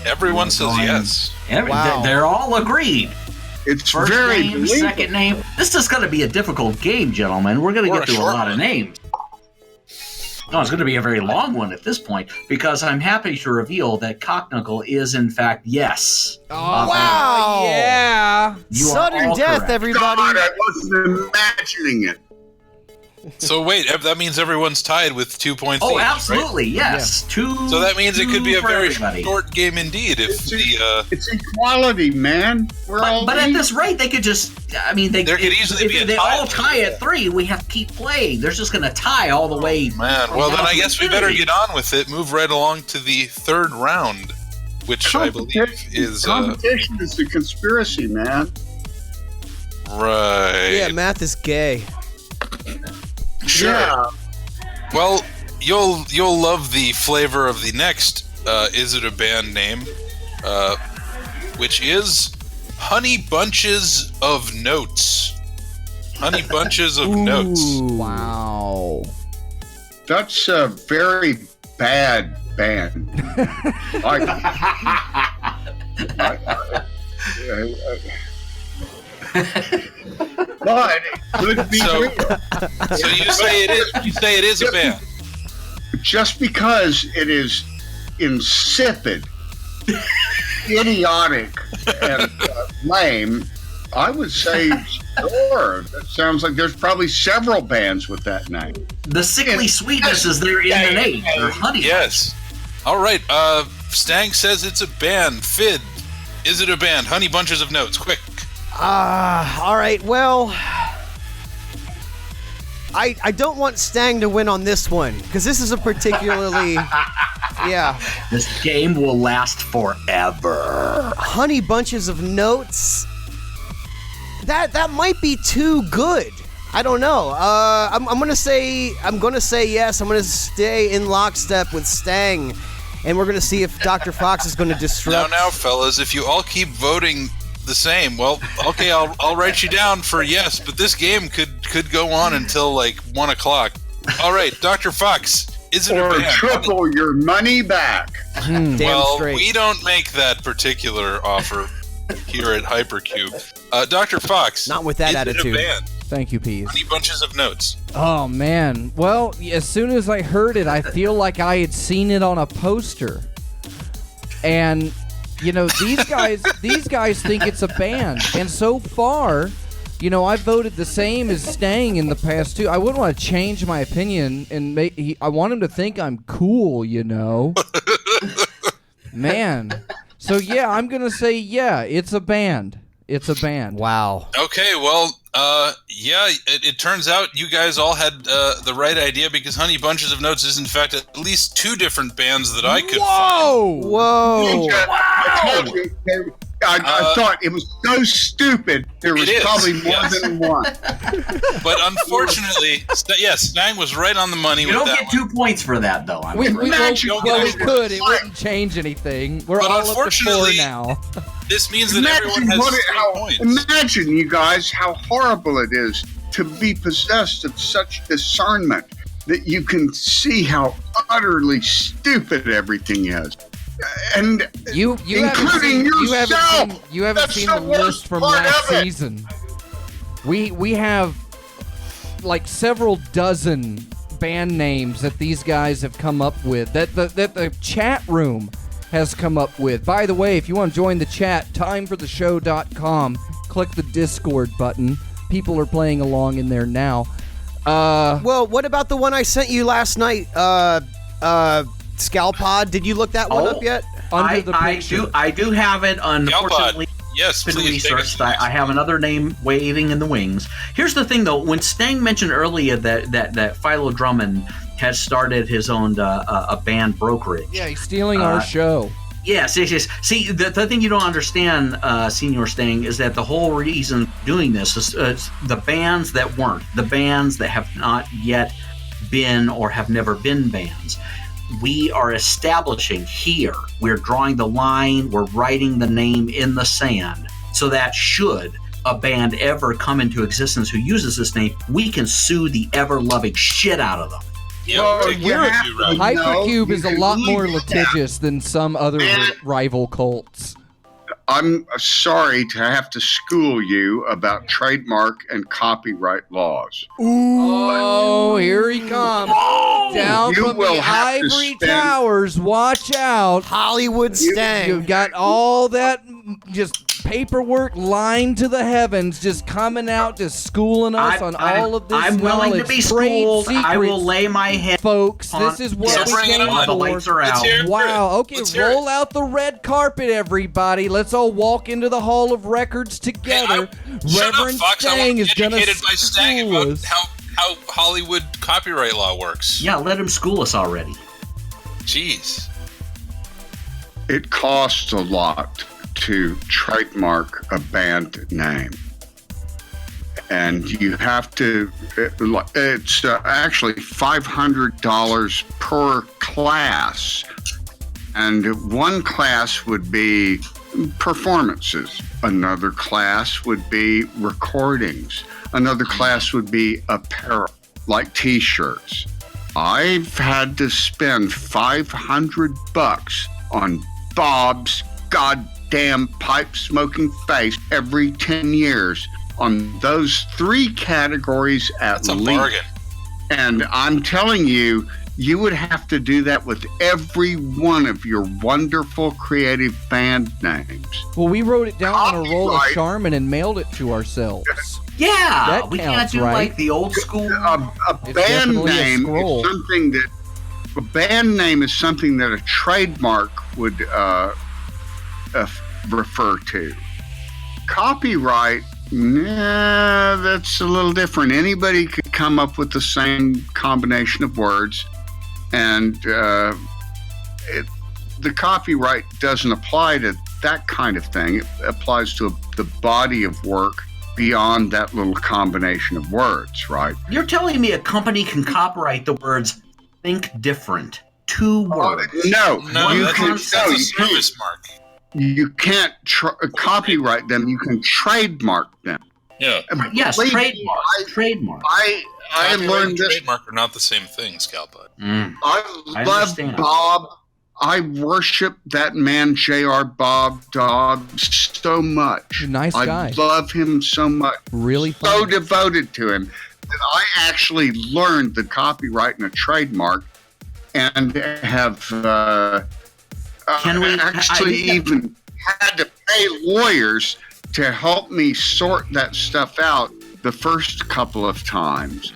Everyone says yes. Wow. They're all agreed. It's First very name, believable. second name. This is going to be a difficult game, gentlemen. We're going to Or get a through a short lot of one. names. No, it's going to be a very long one at this point because I'm happy to reveal that Cockknuckle is, in fact, yes. Oh, wow. Yeah. You are Sudden all death, correct. everybody. God, I wasn't imagining it. So wait, that means everyone's tied with 2 points Oh, each, right? absolutely, yes. 2. So that means it could be a for very everybody. short game indeed if It's equality, man. We're all But at equal. this rate, they could just. I mean, There could easily if be a they tie. all tie at 3. We have to keep playing. They're just going to tie all the way. Man, well then down I to guess we better infinity. get on with it. Move right along to the 3rd round, which I believe is competition is the conspiracy, man. right. Yeah, math is gay. Sure. Yeah. Well, you'll love the flavor of the next Is It a Band name, which is Honey Bunches of Notes. Honey Bunches of Notes. Wow. That's a very bad band. But it could be So- real. So you say it is. You say it is a band. Just because it is insipid, idiotic, and lame, I would say sure. That sounds like there's probably several bands with that name. The sickly sweetness is there in the name. Or honey. Yes. All right. Stang says it's a band. Fid, is it a band? Honey Bunches of Notes. Quick. All right, well, I don't want Stang to win on this one, because this is a particularly, yeah. This game will last forever. Honey Bunches of Notes. That might be too good. I don't know. I'm gonna say yes. I'm gonna stay in lockstep with Stang, and we're gonna see if Dr. Fox is gonna disrupt. Now, fellas, if you all keep voting the same, well, okay, I'll write you down for yes, but this game could go on until like 1 o'clock. All right, Dr. Fox, is it Or a band? triple your money back. Damn Well, straight. we don't make that particular offer here at Hypercube. Dr. Fox, Not with that is attitude. it a band? Thank you, Peas. Honey Bunches of Notes. Oh man. Well, as soon as I heard it, I feel like I had seen it on a poster. And you know, these guys think it's a band. And so far, you know, I voted the same as Stang in the past too. I wouldn't want to change my opinion and I want him to think I'm cool, you know. Man. So yeah, I'm going to say yeah, it's a band. It's a band. Wow. Okay, well, yeah, it turns out you guys all had the right idea, because Honey Bunches of Notes is in fact at least 2 different bands that I could find. Whoa. I told you, I thought it was so stupid. There was It is, probably more yes. than one. But unfortunately, yes, Snang was right on the money You with don't that get one. 2 points for that, though. I'm We afraid. could. It wouldn't change anything. We're But all up to 4 unfortunately- now. This means that everyone has 3 points. Imagine, you guys, how horrible it is to be possessed of such discernment that you can see how utterly stupid everything is. And You including yourself. You haven't That's seen the the worst list from part last of it. season. We have like several dozen band names that these guys have come up with, that the chat room has come up with. By the way, if you want to join the chat, timefortheshow.com, click the Discord button. People are playing along in there now. Well, what about the one I sent you last night? Scalpod, did you look that one up yet? Under the picture. I do have it. Unfortunately, Yes, been please take us researched. to the next I have another name waiting in the wings. Here's the thing, though. When Stang mentioned earlier that Philo Drummond has started his own a band brokerage. Yeah, he's stealing our show. Yes. See, the thing you don't understand, Senior Stang, is that the whole reason doing this is the bands that weren't, the bands that have not yet been or have never been bands. We are establishing here, we're drawing the line, we're writing the name in the sand, so that should a band ever come into existence who uses this name, we can sue the ever-loving shit out of them. Yeah, Well, we'll take you care of have you, to- Rob. Hypercube you is a can lot leave more it litigious than some other rival cults. I'm sorry to have to school you about trademark and copyright laws. Oh, here he comes. Down You from will the have to ivory spend- towers. Watch out. Hollywood Stang. You've got all that just paperwork lined to the heavens, just coming out, just schooling us on all of this I'm willing to knowledge. be Trade schooled. I will secrets, lay my head folks. on This is what So we bring it came on. the lights for. are out. Let's hear it. Wow. Okay, Let's hear it. roll out the red carpet, everybody. Let's all walk into the Hall of Records together. Shut up, Reverend Fox. I want Stang to is be going to educated by Stang school about us. how Hollywood copyright law works. Yeah, let him school us already. Jeez. It costs a lot to trademark a band name. And you have to, it's actually $500 per class. And one class would be performances. Another class would be recordings. Another class would be apparel, like t-shirts. I've had to spend $500 on Bob's goddamn pipe-smoking face every 10 years on those 3 categories at That's a least. bargain. And I'm telling you, you would have to do that with every one of your wonderful creative band names. Well, we wrote it down on a roll of Copyright. Charmin and mailed it to ourselves. Yeah, That we can't counts, do right? like the old school. A It's band definitely a name scroll. is something that a band name is something that a trademark would refer to. Copyright, nah, that's a little different. Anybody could come up with the same combination of words, and the copyright doesn't apply to that kind of thing. It applies to the body of work beyond that little combination of words, right? You're telling me a company can copyright the words "think different" 2 words? No, that's a service mark. You can't copyright them. You can trademark them. Yeah. Yes, Believe me, trademark. I Copyright learned and this. trademark are not the same thing, Scalpot. I love understand. Bob. I worship that man, J.R. Bob Dobbs, so much. Nice guy. I love him so much. Really So funny. devoted to him that I actually learned the copyright and a trademark, and have Can we- even had to pay lawyers to help me sort that stuff out the first couple of times.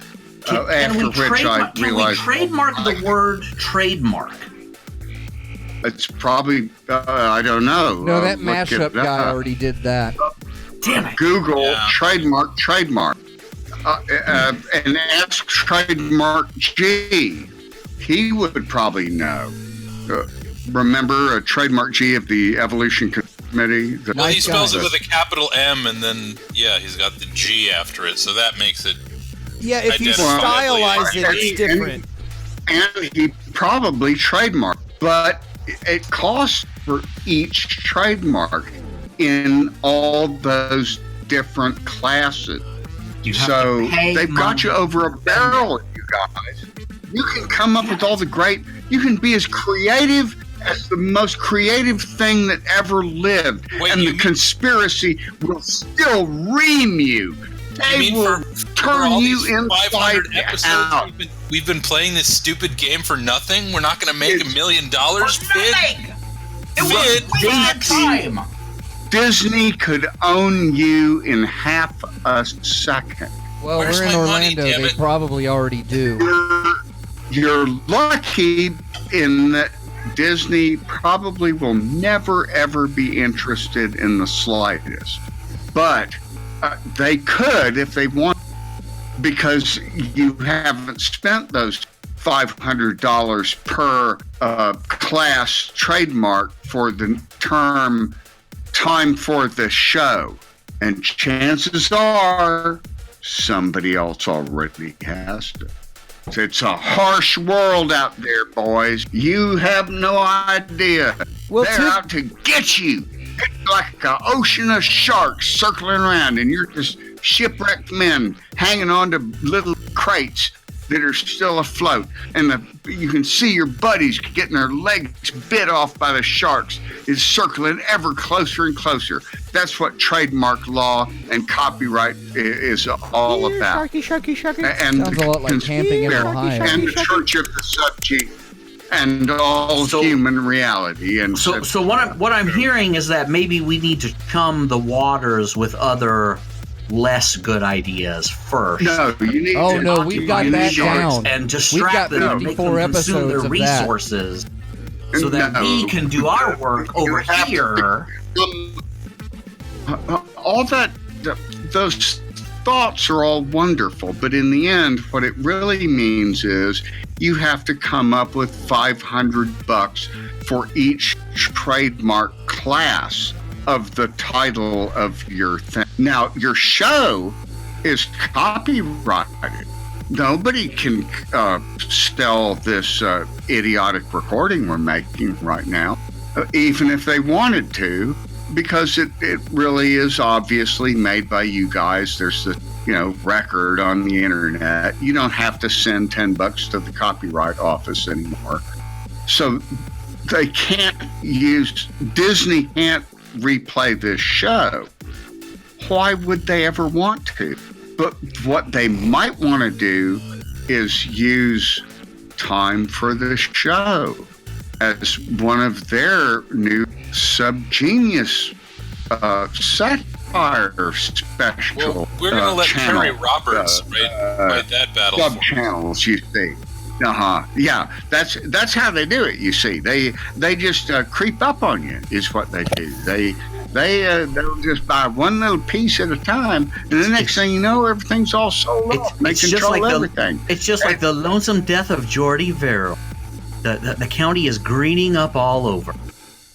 After which I realized trademark the word trademark? it's probably I don't know. No, that Look mashup it up. guy already did that. Damn it! Google Yeah. trademark, and ask Trademark G. He would probably know. Remember Trademark G of the Evolution Committee? Well, he Nice spells guy. it with a capital M, and then he's got the G after it, so that makes it. Yeah, if you Identifiably stylize it, it's different. And he probably trademarked, but it costs for each trademark in all those different classes. You have So to pay they've got you money. over a barrel, you guys. You can come up with all the great, you can be as creative as the most creative thing that ever lived. Wait, and you the mean- conspiracy will still ream you. They I mean, will for turn all you these inside 500 episodes, out. we've been playing this stupid game for nothing. We're not going to make It's- $1 million, Fid. Nothing! It was Fid, wasted time. Disney could own you in half a second. Well, Where's we're in my money, Orlando. damn They it? probably already do. You're lucky in that Disney probably will never ever be interested in the slightest. But they could if they want, because you haven't spent those $500 per class trademark for the term time for the show. And chances are somebody else already has it. It's a harsh world out there, boys. You have no idea. Well, They're out to get you. It's like an ocean of sharks circling around, and you're just shipwrecked men hanging on to little crates that are still afloat. And you can see your buddies getting their legs bit off by the sharks. It's circling ever closer and closer. That's what trademark law and copyright is all about. Sharky. And Sounds a lot like camping in Ohio. and the Church of the Subject and all So- human reality. And So what I'm hearing is that maybe we need to chum the waters with other less good ideas first. no, you need. Oh, to no, we've got you that need to- down. And We've distract got them and make 54 them consume episodes their of that. resources so that No. we can do our work over have to- here. All that, those thoughts are all wonderful, but in the end, what it really means is you have to come up with $500 for each trademark class of the title of your thing. Now, your show is copyrighted. Nobody can steal this idiotic recording we're making right now, even if they wanted to, because it really is obviously made by you guys. There's the record on the internet. You don't have to send $10 to the copyright office anymore. So they can't Disney can't replay this show. Why would they ever want to? But what they might want to do is use time for the show as one of their new subgenius satire special. Well, we're going to let channel, Terry Roberts write that battle sub for him. channels, you see. Yeah, that's how they do it. You see, they just creep up on you is what they do. They'll just buy one little piece at a time, and the next thing you know, everything's all sold off. They control everything. It's just like the lonesome death of Jordy Verrill. The county is greening up all over.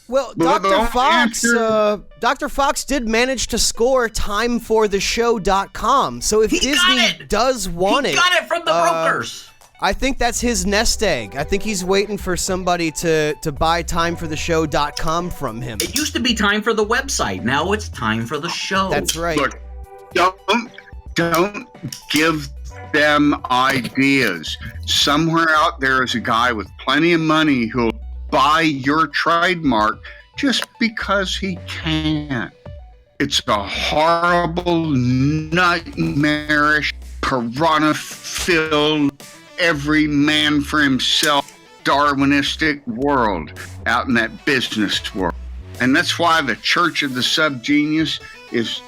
Well, Well, Dr. the Fox, answer- Dr. Fox did manage to score timefortheshow.com. So if He got Disney it! does want He it, got it from the brokers. I think that's his nest egg. I think he's waiting for somebody to buy timefortheshow.com from him. It used to be time for the website. Now it's time for the show. That's right. Look, don't give them ideas. Somewhere out there is a guy with plenty of money who'll buy your trademark just because he can. It's a horrible, nightmarish, piranha-filled, every man for himself, Darwinistic world out in that business world. And that's why the Church of the Subgenius is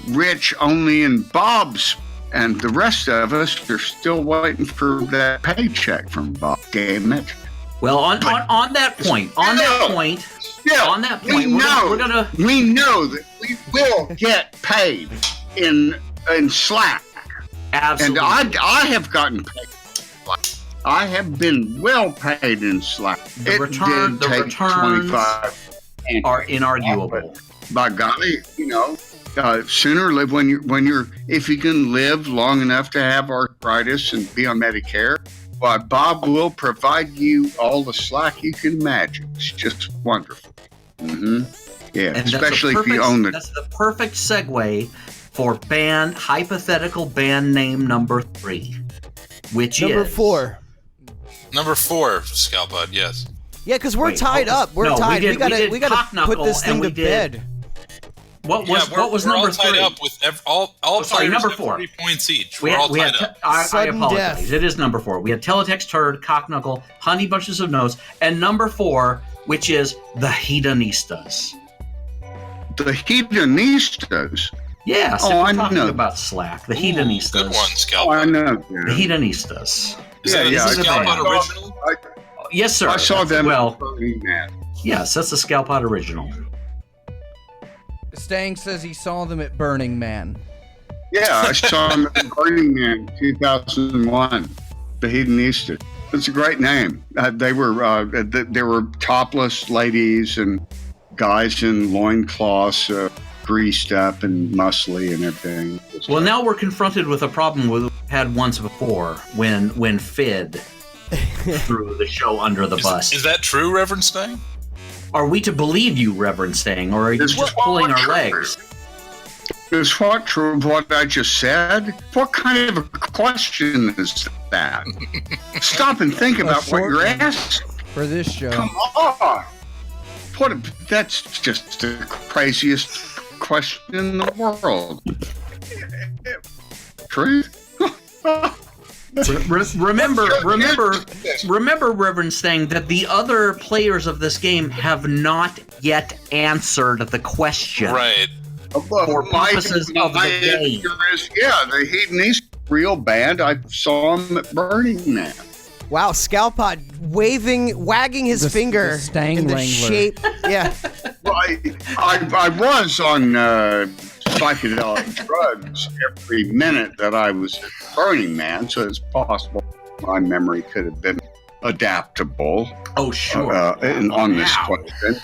rich only in Bob's, and the rest of us are still waiting for that paycheck from Bob. Damn it. Well, on that point, we know that we will get paid in Slack. Absolutely. And I have gotten paid. I have been well paid in Slack. The returns are inarguable. By golly, sooner or later, if you can live long enough to have arthritis and be on Medicare, why, Bob will provide you all the slack you can imagine. It's just wonderful. Mm-hmm. Yeah, And especially if you own That's the perfect segue for hypothetical band name number 3, which Number is 4. Number 4, Scalpod, yes. Yeah, because we're Wait, tied hold on. up. We're No, tied. We gotta Cockknuckle, put this thing and to we did- bed. What was we're number all tied 3? up with all sorry, players number have 4. 3 points each. We We're all had tied up. I Sudden apologize. death. It is number 4. We had Teletext Turd, Cockknuckle, Honey Bunches of Notes, and number 4, which is the Hedonistas. the Hedonistas. Yeah, so Oh, we're I talking know. about Slack. The Ooh, Hedonistas. good one, Oh, I Scalpod. know. The Hedonistas. Is that a Yeah, Scalpod I- original? Yes, sir. I saw That's- them. Well, Burning Man. yes, that's the Scalpod original. Stang says he saw them at Burning Man. Yeah, I saw them at Burning Man 2001. The Hedonistas. It's a great name. They were topless ladies and guys in loincloths, greased up and muscly and everything. Well, now we're confronted with a problem we've had once before when Fid threw the show under the bus. Is that true, Reverend Stein? Are we to believe you, Reverend Stang, or are you Is just what pulling our true? legs? Is what true of what I just said? What kind of a question is that? Stop and think about what short you're one. asking. For this show. Come on. That's just the craziest question in the world. Truth? Remember, Reverend Stang, that the other players of this game have not yet answered the question. Right. For purposes of the game. answer is, yeah, the Hedonist real band. I saw them at Burning Man. Wow, Scalpod wagging his The finger Stang in the Wrangler. shape. Yeah. Well, I was on psychedelic drugs every minute that I was at Burning Man, so it's possible my memory could have been adaptable Oh, sure. on this Wow. question.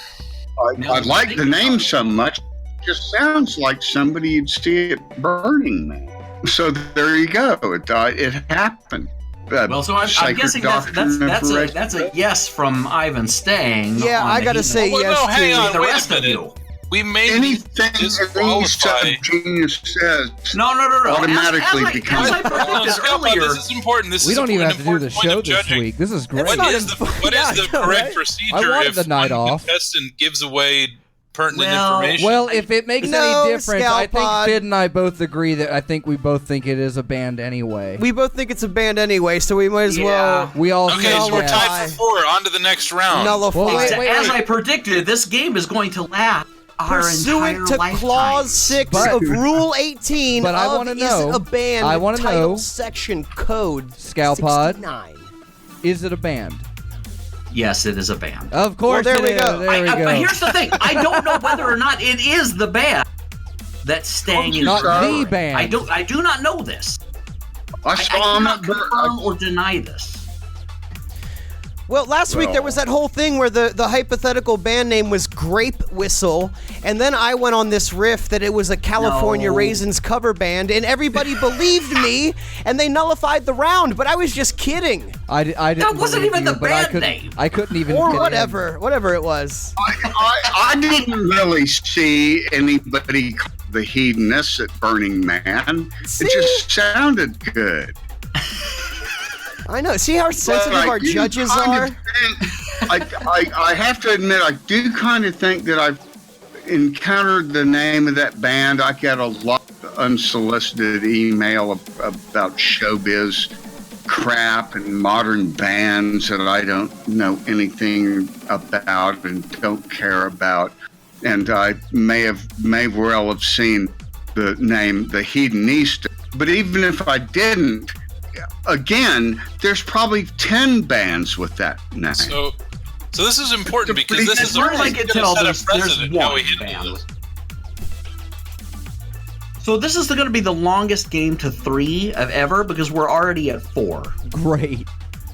Now I that like you the think name about it. so much. It just sounds like somebody you'd see at Burning Man. So there you go. It happened. Well, so I'm Sacred guessing doctrine of that's a yes from Ivan Stang. Yeah, on I the gotta Hedon- say Well, yes no, hang to on. the wait a rest of minute. you. We may anything any disqualify. genius says No. automatically as becomes. I Hold on, predicted Scalpod, earlier, this is important. This We is don't even an have to do the important point show of this judging. week. This is great. What not is the Yeah, I know, correct right? procedure I wanted if the night one off. contestant gives away pertinent Well- information? Well, if it makes No, any difference, I think Scalpod. Fid and I both agree that I think we both think it is a band anyway. We both think it's a band anyway, so we might as well We all okay, so we're yeah. tied for 4. On to the next round. nullify. Well, wait, as I predicted, this game is going to last our entire Pursuant to lifetime. Clause 6 But- of Rule 18 But I of wanna Is know- It a Band I wanna Title know- Section Code Scalpod. 69. Is it a band? Yes, it is a band. Of course, Well, there we it is. go. There we go. But here's the thing: I don't know whether or not it is the band that Stang is. Not referring. the band. I do not know this. I I saw him cannot at confirm or deny this. Well, last week there was that whole thing where the hypothetical band name was Grape Whistle, and then I went on this riff that it was a California No. Raisins cover band, and everybody believed me, and they nullified the round, but I was just kidding. I didn't That wasn't believe even you, the but I band couldn't- name. I couldn't even Or get in. whatever it was. I didn't really see anybody call the hedonist at Burning Man. See? It just sounded good. I know. See how sensitive But I our do judges kind are? of think- I have to admit, I do kind of think that I've encountered the name of that band. I get a lot of unsolicited email about showbiz crap and modern bands that I don't know anything about and don't care about. And I may well have seen the name The Hedonista. But even if I didn't, again, there's probably 10 bands with that name. So this is important because this As is far as I only can going to tell, set a there's precedent how we one handle band. this. So this is going to be the longest game to 3 of ever because we're already at 4. Great.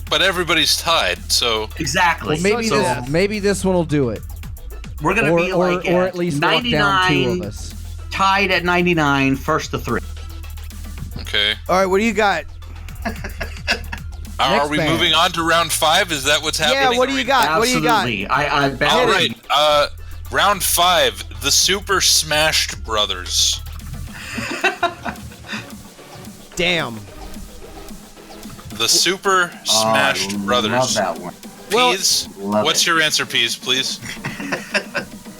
But everybody's tied, so Exactly. Well, maybe this one will do it. we're going to be like or at least lock down 2 of 99, us. tied at 99, first to 3. okay. All right, what do you got? Are we band. moving on to round 5? Is that what's happening? Yeah, what do you got? What do you got? Absolutely. I All ballot right. Round 5, the Super Smashed Brothers. Damn. The Super Smashed Brothers. Love that one. Well- Peas, Love what's it. your answer, Peas, please?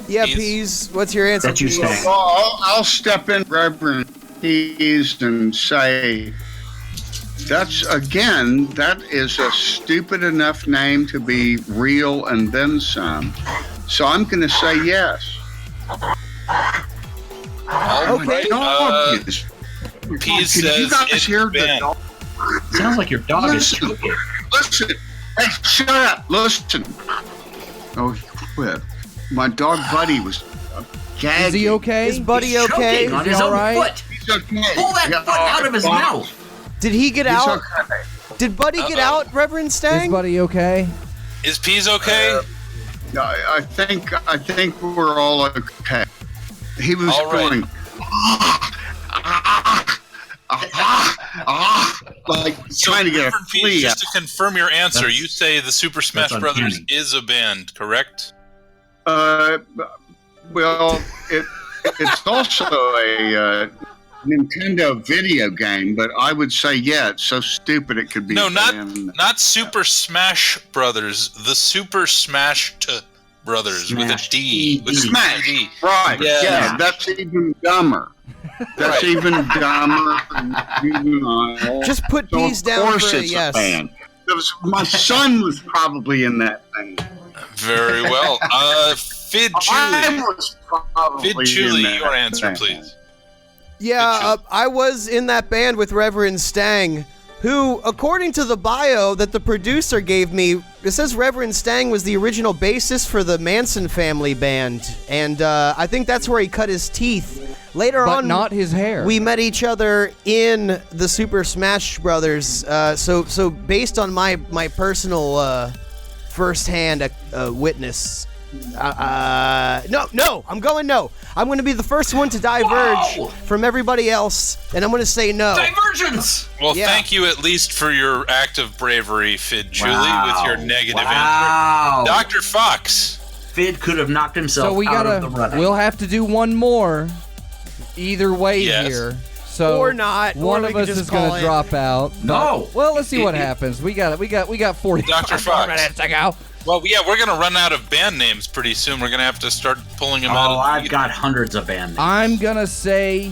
Yeah, Peas. Peas. What's your answer? That you Peas? say. Well, I'll step in, Reverend Pease, and say that is a stupid enough name to be real and then some. So I'm going to say yes. All Okay. right. Pease Peas says you guys it's hear the banned. dog? Sounds like your dog is Listen. choking. Listen. Hey, shut up. Listen. Oh, he quit. My dog Buddy was gagging. Is he okay? Is Buddy He's okay? choking on Is he his all own right? foot. He's okay. Pull that Yeah, foot out of his mouth. Did he get He's out? okay. Did Buddy get Uh-oh. out, Reverend Is Stang? Buddy okay? Is Peas okay? I think we're all okay. He was All right. going like trying to get a Reverend Peas, flea out. just to confirm your answer, That's- you say the Super Smash that's Brothers uncanny. is a band, correct? Well, it's also a Nintendo video game, but I would say yeah, it's so stupid it could be. No, banned. not Super Smash Brothers. The Super Smashed Brothers with a Smash. D. With a Smash. D. Right? Yeah. Yeah, that's even dumber. That's Right. even dumber. and juvenile. Just put So Peas of down course for a it's yes. a band. My son was probably in that band. Very well. Fid I Julie. was probably Fid Julie, in that your answer, band. please. Yeah, I was in that band with Reverend Stang, who, according to the bio that the producer gave me, it says Reverend Stang was the original bassist for the Manson Family Band, and I think that's where he cut his teeth. Later But on, not his hair. we met each other in the Super Smash Brothers. So based on my personal firsthand witness. No, I'm going no. I'm going to be the first one to diverge Wow. from everybody else, and I'm going to say no. Divergence! Well, Yeah. thank you at least for your act of bravery, Fid Julie, with your negative Wow. answer. Dr. Fox. Fid could have knocked himself So we out gotta. of the running. We'll have to do one more. Either way Yes. here. So Or not, or One we of could us just is going call to it. drop out. No. Well, let's see what happens. We got 40 Dr. Fox. minutes to go. Well, yeah, we're going to run out of band names pretty soon. We're going to have to start pulling them out Oh, of I've got hundreds of band names. I'm gonna say,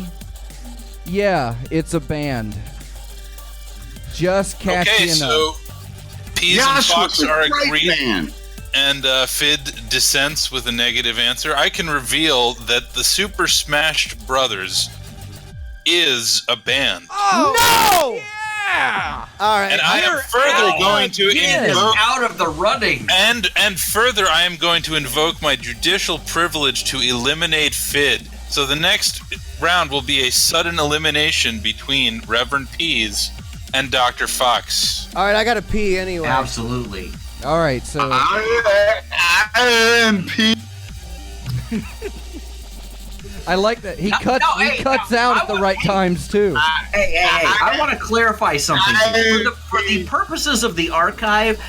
yeah, it's a band. Just catchy Okay, enough. so Peas and Yes, Fox was a are great agreed, band. and Fid dissents with a negative answer. I can reveal that the Super Smashed Brothers is a band. No! Yeah! All right. And I am further going to invoke out of the running. and further I am going to invoke my judicial privilege to eliminate Fid. So the next round will be a sudden elimination between Reverend Pease and Dr. Fox. All right, I got to pee anyway. Absolutely. All right, so I am Pete. I like that he cuts out at the right times too. Hey, I want to clarify something. For the purposes of the archive,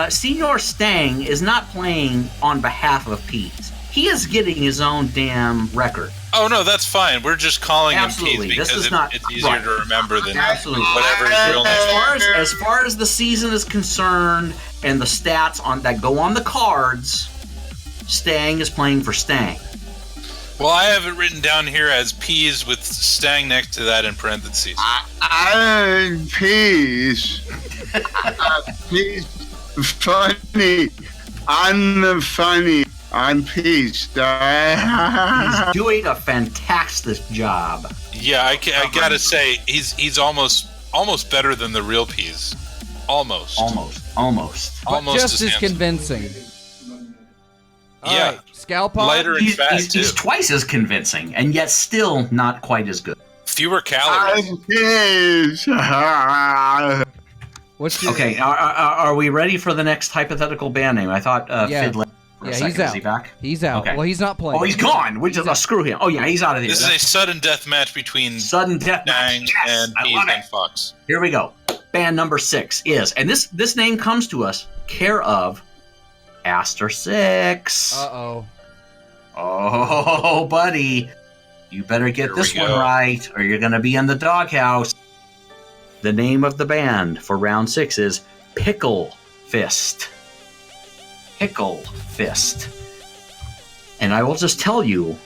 Senior Stang is not playing on behalf of Pease. He is getting his own damn record. Oh no, that's fine. We're just calling Absolutely. him Pease This because is not- it's easier right. to remember than Absolutely. whatever his real name is. As far as the season is concerned and the stats on that go on the cards, Stang is playing for Stang. Well, I have it written down here as Pease with Stang next to that in parentheses. I'm Pease. Pease funny. I'm funny. I'm Pease. He's doing a fantastic job. Yeah, I gotta say he's almost better than the real Pease. Almost But just as handsome. convincing. All Yeah. right, Scalpod. Lighter and fat He's too. twice as convincing, and yet still not quite as good. Fewer calories. I'm Pease. What's your, Okay, are we ready for the next hypothetical band name? I thought Yeah. Fid left for a Yeah, second. he's out. Is he back? He's out. Okay. Well, he's not playing. Oh, he's gone. We just screw him. Oh yeah, he's out of here. This is a sudden death match between Sudden death Stang match. Yes, and I Pease love and it. Fox. Here we go. Band number 6 is, and this name comes to us care of Aster 6. Uh-oh. Oh, buddy. You better get Here this we one go. right, or you're going to be in the doghouse. The name of the band for round 6 is Pickle Fist. Pickle Fist. And I will just tell you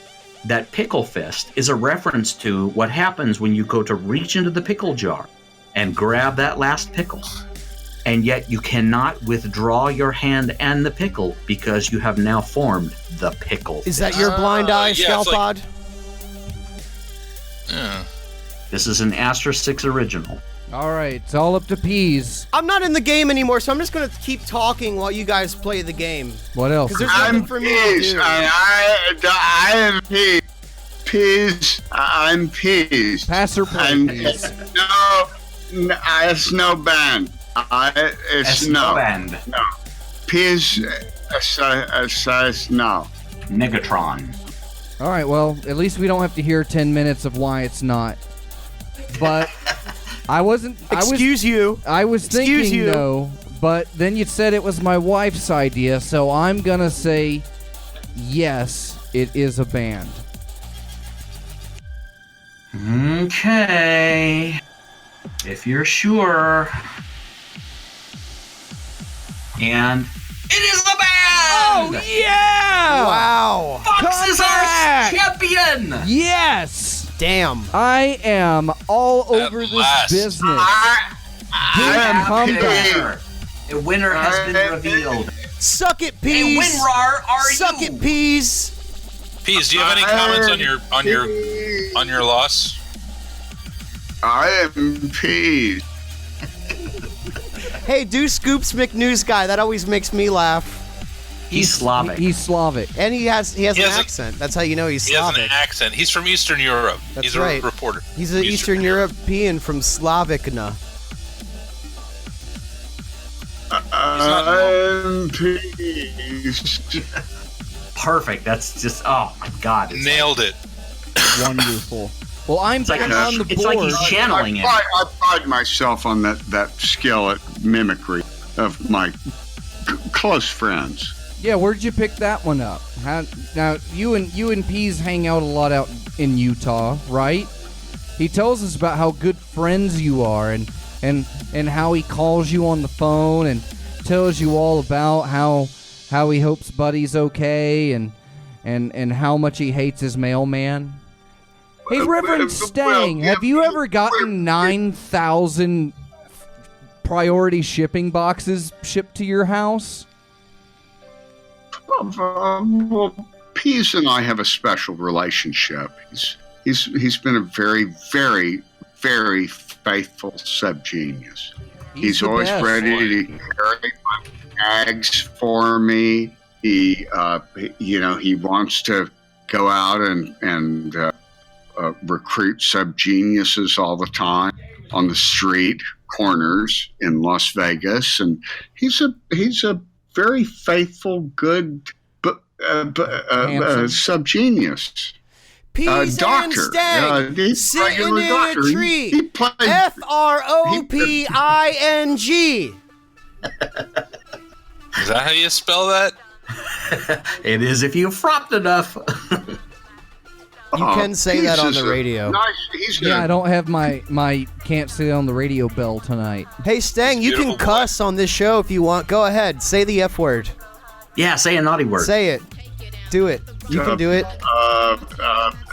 that Pickle Fist is a reference to what happens when you go to reach into the pickle jar and grab that last pickle. And yet you cannot withdraw your hand and the pickle because you have now formed the pickle. Is that your blind eye, yeah, it's like- Scalpod? Yeah. This is an Astra 6 original. All right, it's all up to Pease. I'm not in the game anymore, so I'm just going to keep talking while you guys play the game. What else? Because there's nothing I'm for me to Pease. do. I am Pease. Pease. I'm Pease. Pass or play, I'm Pease. no. It's no band. It's no. band. No. Pease says no. Negatron. All right, well, at least we don't have to hear 10 minutes of why it's not. But I wasn't. Excuse you. I was Excuse thinking you. no, but then you said it was my wife's idea, so I'm gonna say yes. It is a band. Okay. If you're sure. And it is the band! Yeah! Wow. Fox is back! our champion! Yes! Damn. I am all over this last. business. I am comeback. A winner has been revealed. Suck it, A peas. winrar are Suck you? it, peas. Pease, do you have any comments on your loss? I am Pease. Hey, do Scoops McNews guy. That always makes me laugh. He's Slavic. He's Slavic. And he has an has a- accent. That's how you know he's He has an Slavic. accent. He's from Eastern Europe. That's He's right. a reporter. He's an Eastern European from Slavicna. I'm Pease. Perfect. That's just, oh my God. It's Nailed it. Wonderful. Well, I'm like back a- on the it's like board. he's channeling it. I pride myself on that skill at mimicry of my close friends. Yeah, where'd you pick that one up? Now you and Pease hang out a lot out in Utah, right? He tells us about how good friends you are and how he calls you on the phone and tells you all about how he hopes Buddy's okay and how much he hates his mailman. Hey, Reverend Stang, have you ever gotten 9,000 priority shipping boxes shipped to your house? Well, Pease and I have a special relationship. He's been a very, very, very faithful sub-genius. He's the always best. ready to carry my bags for me. He wants to go out and recruit sub-geniuses all the time on the street corners in Las Vegas, and he's a very faithful, good sub-genius. Peas Doctor. and Stang He's sitting regular in doctor. a tree. He plays. FROPING. Is that how you spell that? It is if you fropped enough. You can say that on he's the a radio. Nice, Yeah, I don't have my can't say it on the radio bell tonight. Hey, Stang, you can Beautiful cuss on this show if you want. Go ahead. Say the F word. Yeah, say a naughty word. Say it. Do it. You can do it.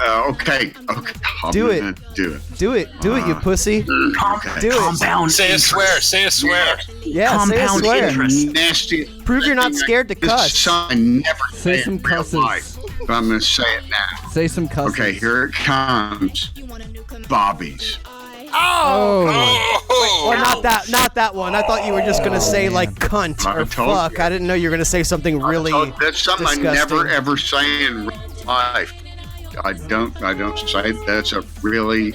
Okay. Do it. Do it. Do it. Do it, you pussy. Do it. Compound Say a interest. swear. Say a swear. Yeah, say a Compound swear. interest. Nasty. Prove you're not scared to cuss. I never Say say some it in real cusses. life, but I'm going to say it now. Say some cusses. Okay, here it comes. Bobby's. Oh, Well, not that one. I thought you were just gonna say like cunt I or told fuck. you. I didn't know you were gonna say something really That's something disgusting. I never ever say in real life. I don't say it. That's a really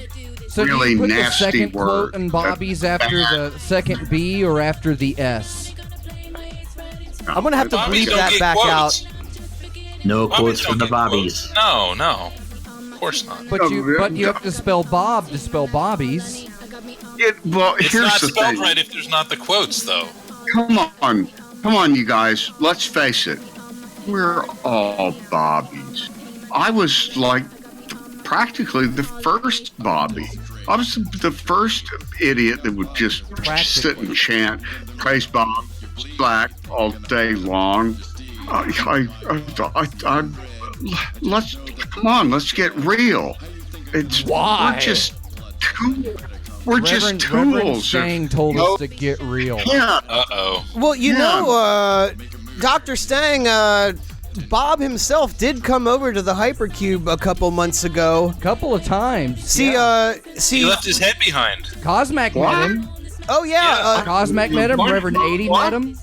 so do really you put nasty the second word. quote in Bobby's after the second B or after the S? I'm gonna have to Bobbies bleep don't that get back quotes. out. No Bobbies quotes don't from the get Bobbies. quotes. No. Of course not. But you have to spell Bob to spell Bobby's. It's Here's not the spelled thing. right if there's not the quotes, though. Come on, you guys. Let's face it. We're all Bobbies. I was like practically the first Bobby. I was the first idiot that would just sit and chant "Praise Bob, Black" all day long. Let's get real. Why? We're just Reverend tools. Stang told us to get real. Yeah. Uh-oh. Well, you Yeah. know, Dr. Stang, Bob himself did come over to the Hypercube a couple months ago. Couple of times. See, yeah. He left his head behind. Cosmac What? met him. Oh yeah, Cosmac met him. Reverend 80 met him.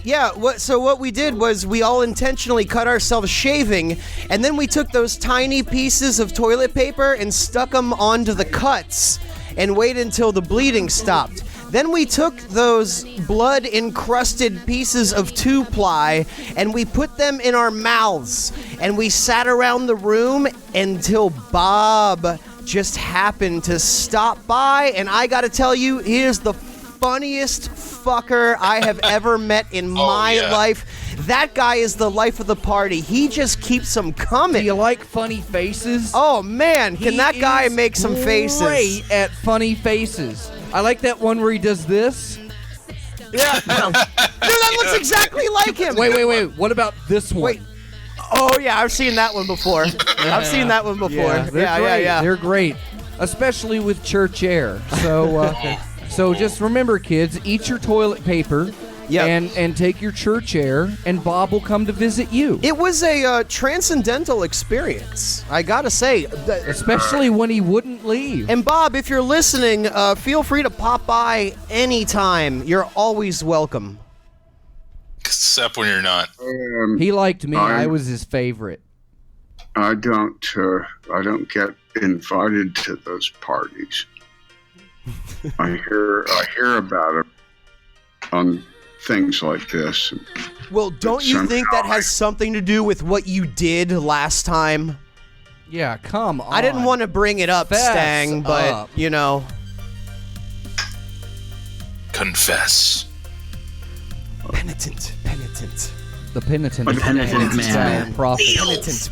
yeah. What we did was we all intentionally cut ourselves shaving, and then we took those tiny pieces of toilet paper and stuck them onto the cuts, and waited until the bleeding stopped. Then we took those blood-encrusted pieces of 2-ply and we put them in our mouths, and we sat around the room until Bob just happened to stop by, and I gotta tell you, he is the funniest fucker I have ever met in my yeah. life. That guy is the life of the party. He just keeps them Do coming. you like funny faces? Oh man, can He that guy is make some faces? Great at funny faces. I like that one where he does this. Yeah. Dude, that looks exactly like him. Wait. What about this one? Wait. Oh yeah, I've seen that one before. I've seen that one before. they're great. They're great, especially with church air. So, so just remember, kids, eat your toilet paper. Yep. And take your church air, and Bob will come to visit you. It was a transcendental experience, I gotta say. Especially when he wouldn't leave. And Bob, if you're listening, feel free to pop by anytime. You're always welcome. Except when you're not. He liked me. I was his favorite. I don't get invited to those parties. I hear about it on things like this. Well, don't you think that has something to do with what you did last time? Yeah, come on. I didn't want to bring it up, Fess Stang, but, up. you know. Confess. Penitent. The penitent, The penitent man. shall profit.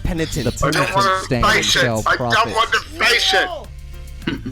Penitent. The I don't penitent want to stand face it. shall I profit. don't want to face it.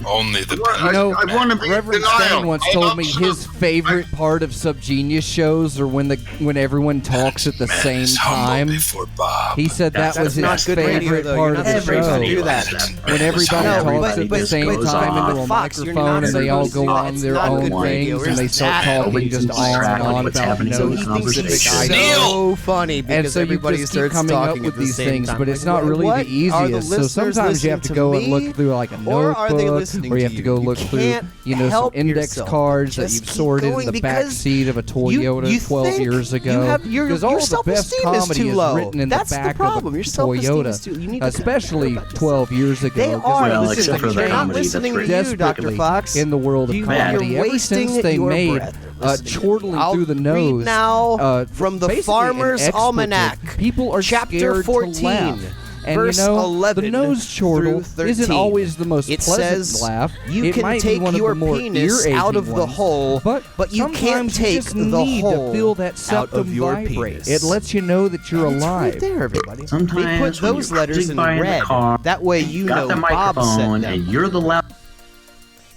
Only the You know, I want to be Reverend in denial. Stan once told me his favorite part of Subgenius shows are when everyone talks at the same is humble time. before Bob. He said that That's was his not good radio, favorite though. part You're of not the supposed to show. do that. When everybody No, talks but- at the but- same but- time but into a Fox, you're not microphone and they all supposed go to- on it's their not own good radio. things and they It's start that- talking just Nobody's on and track of on what's about happening So in he the notes. thinks it's conversation. so funny And because so you everybody just keep starts coming talking up with at the these same things, time. but it's Like, not really what? the Are the easiest. So listeners sometimes you have to listening go to and me? look through like a Or are they notebook, listening where you to have to go look through, can't some help index yourself. cards that Just you've keep sorted going in the back because seat of a Toyota you 12 think years ago. your Because all the best self-esteem is comedy too is low. written in That's the back problem. of a Your self-esteem Toyota, is too. You need to especially about yourself. 12 years ago. They 'cause are. Well, this is except for the They're not comedy that's listening to written. you, Dr. desperately Fox. in the world of You're comedy. Ever wasting since they your made breath listening to chortling I'll through the read nose now from the basically Farmer's an expletive, Almanac, people are chapter scared 14. to laugh. And Verse 11 the nose chortle through isn't 13. always the most It pleasant says laugh. you It can might take be one your of the more penis out of ear-aching the ones, hole, but you can't sometimes take you just the need hole to feel that out of septum your vibrate. penis. It lets you know that you're It's alive. right there, everybody. They Sometimes put when those you're letters cruising in by in the red. car, That way you got know the Bob sent microphone them. and you're the loud.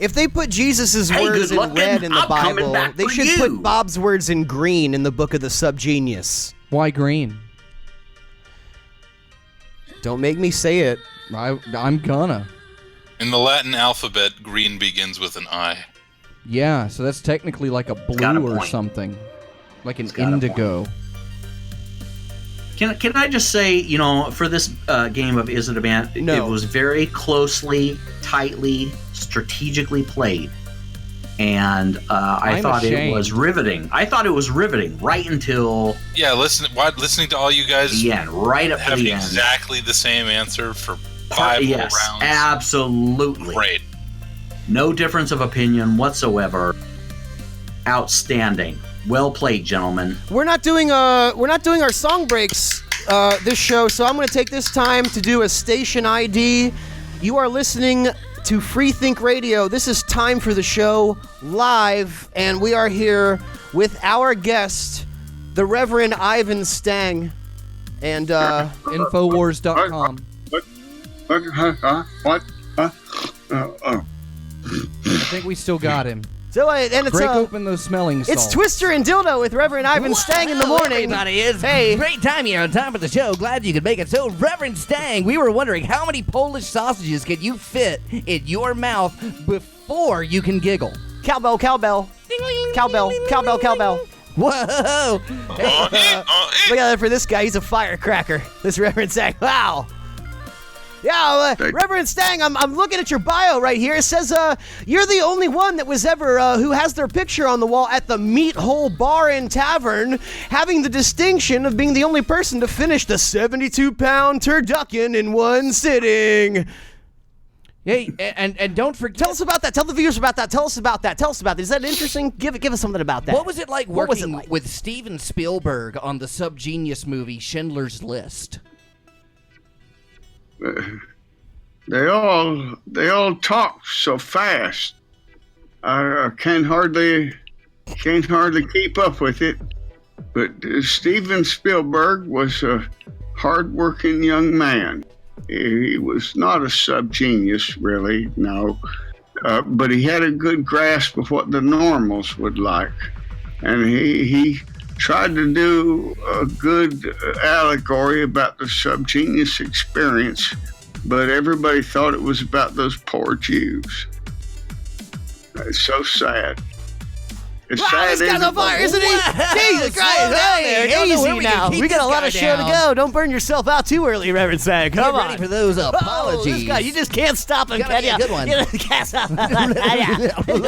If they put Jesus' Hey, words good in looking, red in the I'm coming Bible, back they for should you. put Bob's words in green in the book of the Subgenius. Why green? Don't make me say it. I'm gonna. In the Latin alphabet, green begins with an I. Yeah, so that's technically like a got a blue or point. something. Like an It's got a indigo. Can I just say, for this game of Is It a Band, No. it was very closely, tightly, strategically played. And I I'm thought ashamed. it was riveting. I thought it was riveting right until Yeah, listening to all you guys the end, right up to having the end. exactly the same answer for 5 Yes, whole rounds. absolutely. Great. No difference of opinion whatsoever. Outstanding. Well played, gentlemen. We're not doing our song breaks this show, so I'm going to take this time to do a station ID. You are listening to Free Think Radio. This is Time for the Show live, and we are here with our guest, the Reverend Ivan Stang, and Infowars.com. What? I think we still got him. and it's Break open those smelling salts. it's Twister and Dildo with Reverend Ivan Stang in the morning. Everybody is Hey. great time here on top of the show. Glad you could make it. So, Reverend Stang, we were wondering how many Polish sausages can you fit in your mouth before you can giggle? Cowbell, cowbell, cowbell, cowbell, cowbell. Whoa! Look at that for this guy. He's a firecracker. This Reverend Stang. Wow. Yeah, Reverend Stang, I'm looking at your bio right here. It says you're the only one that was ever who has their picture on the wall at the Meat Hole Bar and Tavern, having the distinction of being the only person to finish the 72-pound turducken in one sitting. Hey, and don't forget. Tell us about that. Tell the viewers about that. Tell us about that. Tell us about that. Is that interesting? Give us something about that. What was it like What was working it like? with Steven Spielberg on the Subgenius movie Schindler's List? They all talk so fast. I can't hardly keep up with it. But Steven Spielberg was a hardworking young man. He was not a subgenius, really, no. But he had a good grasp of what the normals would like. And he tried to do a good allegory about the subgenius experience, but everybody thought it was about those poor Jews. It's so sad. It's Wow, sad. this guy's on fire, isn't he? Jesus Christ, slow down there. Don't know easy where we can now. keep We got a this lot guy of show to down. go. Don't burn yourself out too early, Reverend Stang. Come Get on. ready for those Oh, apologies. this guy, you just can't stop him, Gotta can be a you? good one. You can't stop him. Right? Am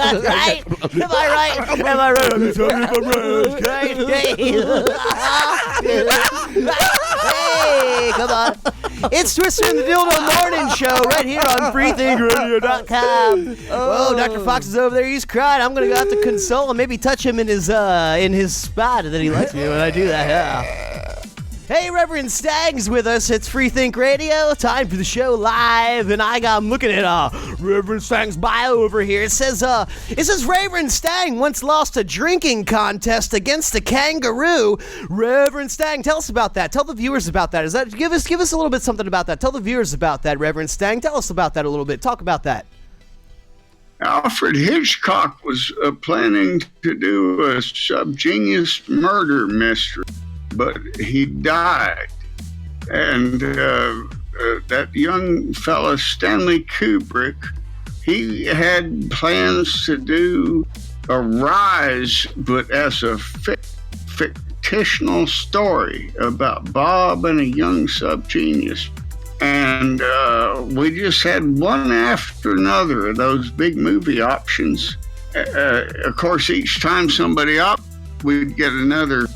I right? Am I right? Hey, come on. It's Twister and the Dildo Morning Show right here on freethinkradio.com. Whoa, Dr. Fox is over there. He's crying. I'm going to have to console him, maybe touch him in his spot that he likes me when I do that. Yeah. Hey, Reverend Stag's with us. It's Free Think Radio. Time for the show live, and I'm looking at Reverend Stag's bio over here. It says Reverend Stang once lost a drinking contest against a kangaroo. Reverend Stang, tell us about that. Tell the viewers about that. Give us a little bit something about that. Tell the viewers about that, Reverend Stang. Tell us about that a little bit. Talk about that. Alfred Hitchcock was planning to do a subgenius murder mystery, but he died. And that young fella, Stanley Kubrick, he had plans to do a Rise, but as a fictional story about Bob and a young subgenius. And we just had one after another of those big movie options. Of course, each time somebody we'd get another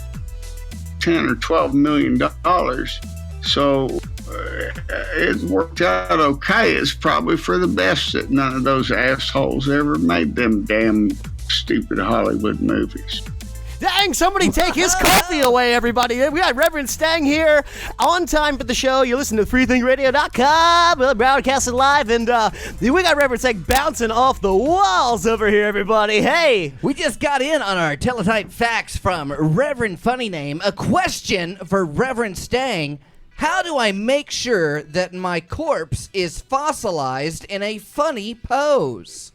10 or 12 million dollars. So it worked out okay. It's probably for the best that none of those assholes ever made them damn stupid Hollywood movies. Dang, somebody take his coffee away, everybody. We got Reverend Stang here on time for the show. You listen to freethinkradio.com. We're broadcasting live, and we got Reverend Stang bouncing off the walls over here, everybody. Hey! We just got in on our teletype facts from Reverend Funny Name. A question for Reverend Stang. How do I make sure that my corpse is fossilized in a funny pose?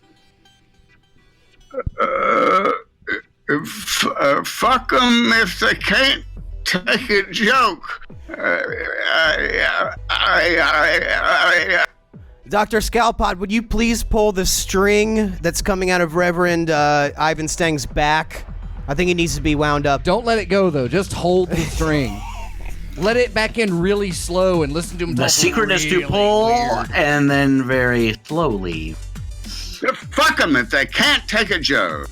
Fuck them if they can't take a joke. Dr. Scalpod, would you please pull the string that's coming out of Reverend Ivan Stang's back? I think it needs to be wound up. Don't let it go, though. Just hold the string. Let it back in really slow and listen to him talk. The secret is to pull weird. and then very slowly. Fuck them if they can't take a joke.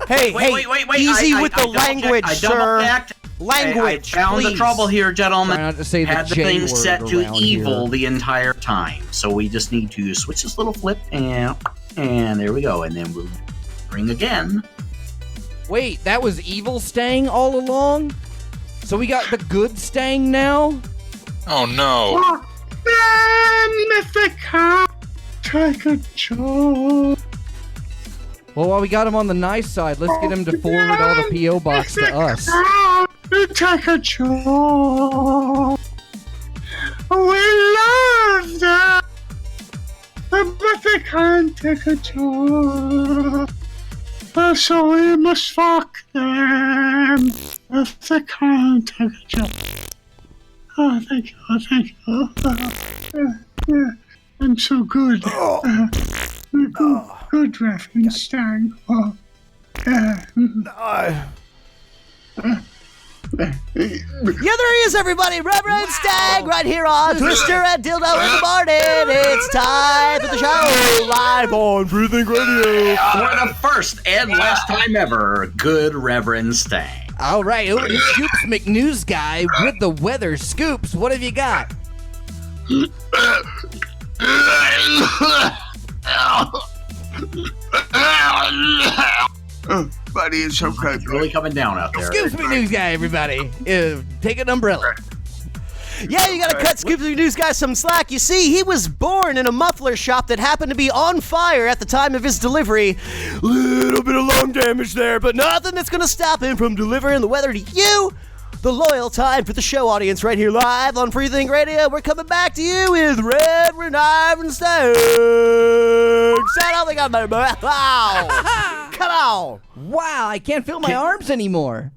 Hey, Wait. easy with the double-checked. language, I sir. double-checked. Language, I found the please. trouble here, gentlemen. Try not to say the Had the J thing word set to around evil here. the entire time. So we just need to switch this little flip and there we go. And then we'll ring again. Wait, that was evil Stang all along? So we got the good Stang now? Oh no. If they can't take a joke. Well, while we got him on the nice side, let's get him to forward all the P.O. box to us. Take a joke. We love them, but they can't take a joke. So we must fuck them if they can't take a joke. Oh, thank you. Yeah, I'm so good. Good Reverend Stang. Yeah, there he is, everybody. Reverend Stag right here on Twister and Dildo in the morning. It's time for the show live on Freethink Radio. For the first and last time ever, good Reverend Stang. All right, over to Scoops McNews Guy with the weather. Scoops, what have you got? Buddy, it's okay. It's really coming down out there. Scoops McNews Guy, everybody. Take an umbrella. Yeah, you gotta cut Scoops News Guy some slack. You see, he was born in a muffler shop that happened to be on fire at the time of his delivery. Little bit of lung damage there, but nothing that's gonna stop him from delivering the weather to you. The loyal time for the show audience right here live on Freethink Radio. We're coming back to you with Reverend Ivan Stang. Shout out, they got my wow. Come on. Wow, I can't feel my arms anymore.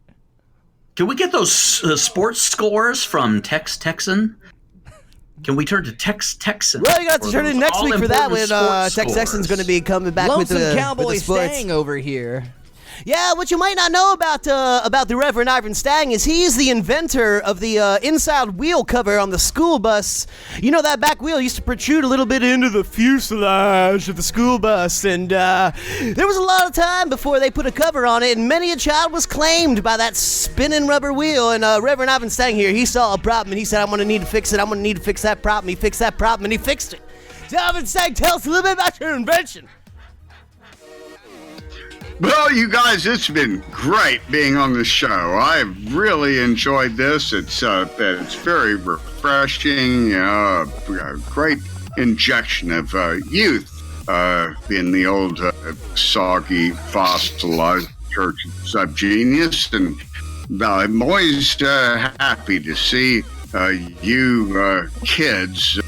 Can we get those sports scores from Texan? Can we turn to Texan? Well, you got to turn in next week for that when Texan's going to be coming back Lonesome with the Cowboy sports. Stang over here. Yeah, what you might not know about the Reverend Ivan Stang is he's the inventor of the inside wheel cover on the school bus. You know, that back wheel used to protrude a little bit into the fuselage of the school bus, and there was a lot of time before they put a cover on it, and many a child was claimed by that spinning rubber wheel. And Reverend Ivan Stang here, he saw a problem, and he said, I'm going to need to fix it. I'm going to need to fix that problem. He fixed that problem, and he fixed it. So Ivan Stang, tell us a little bit about your invention. Well, you guys, it's been great being on the show. I've really enjoyed this. It's very refreshing. A great injection of youth in the old soggy, fossilized Church of Subgenius, and I'm always happy to see you kids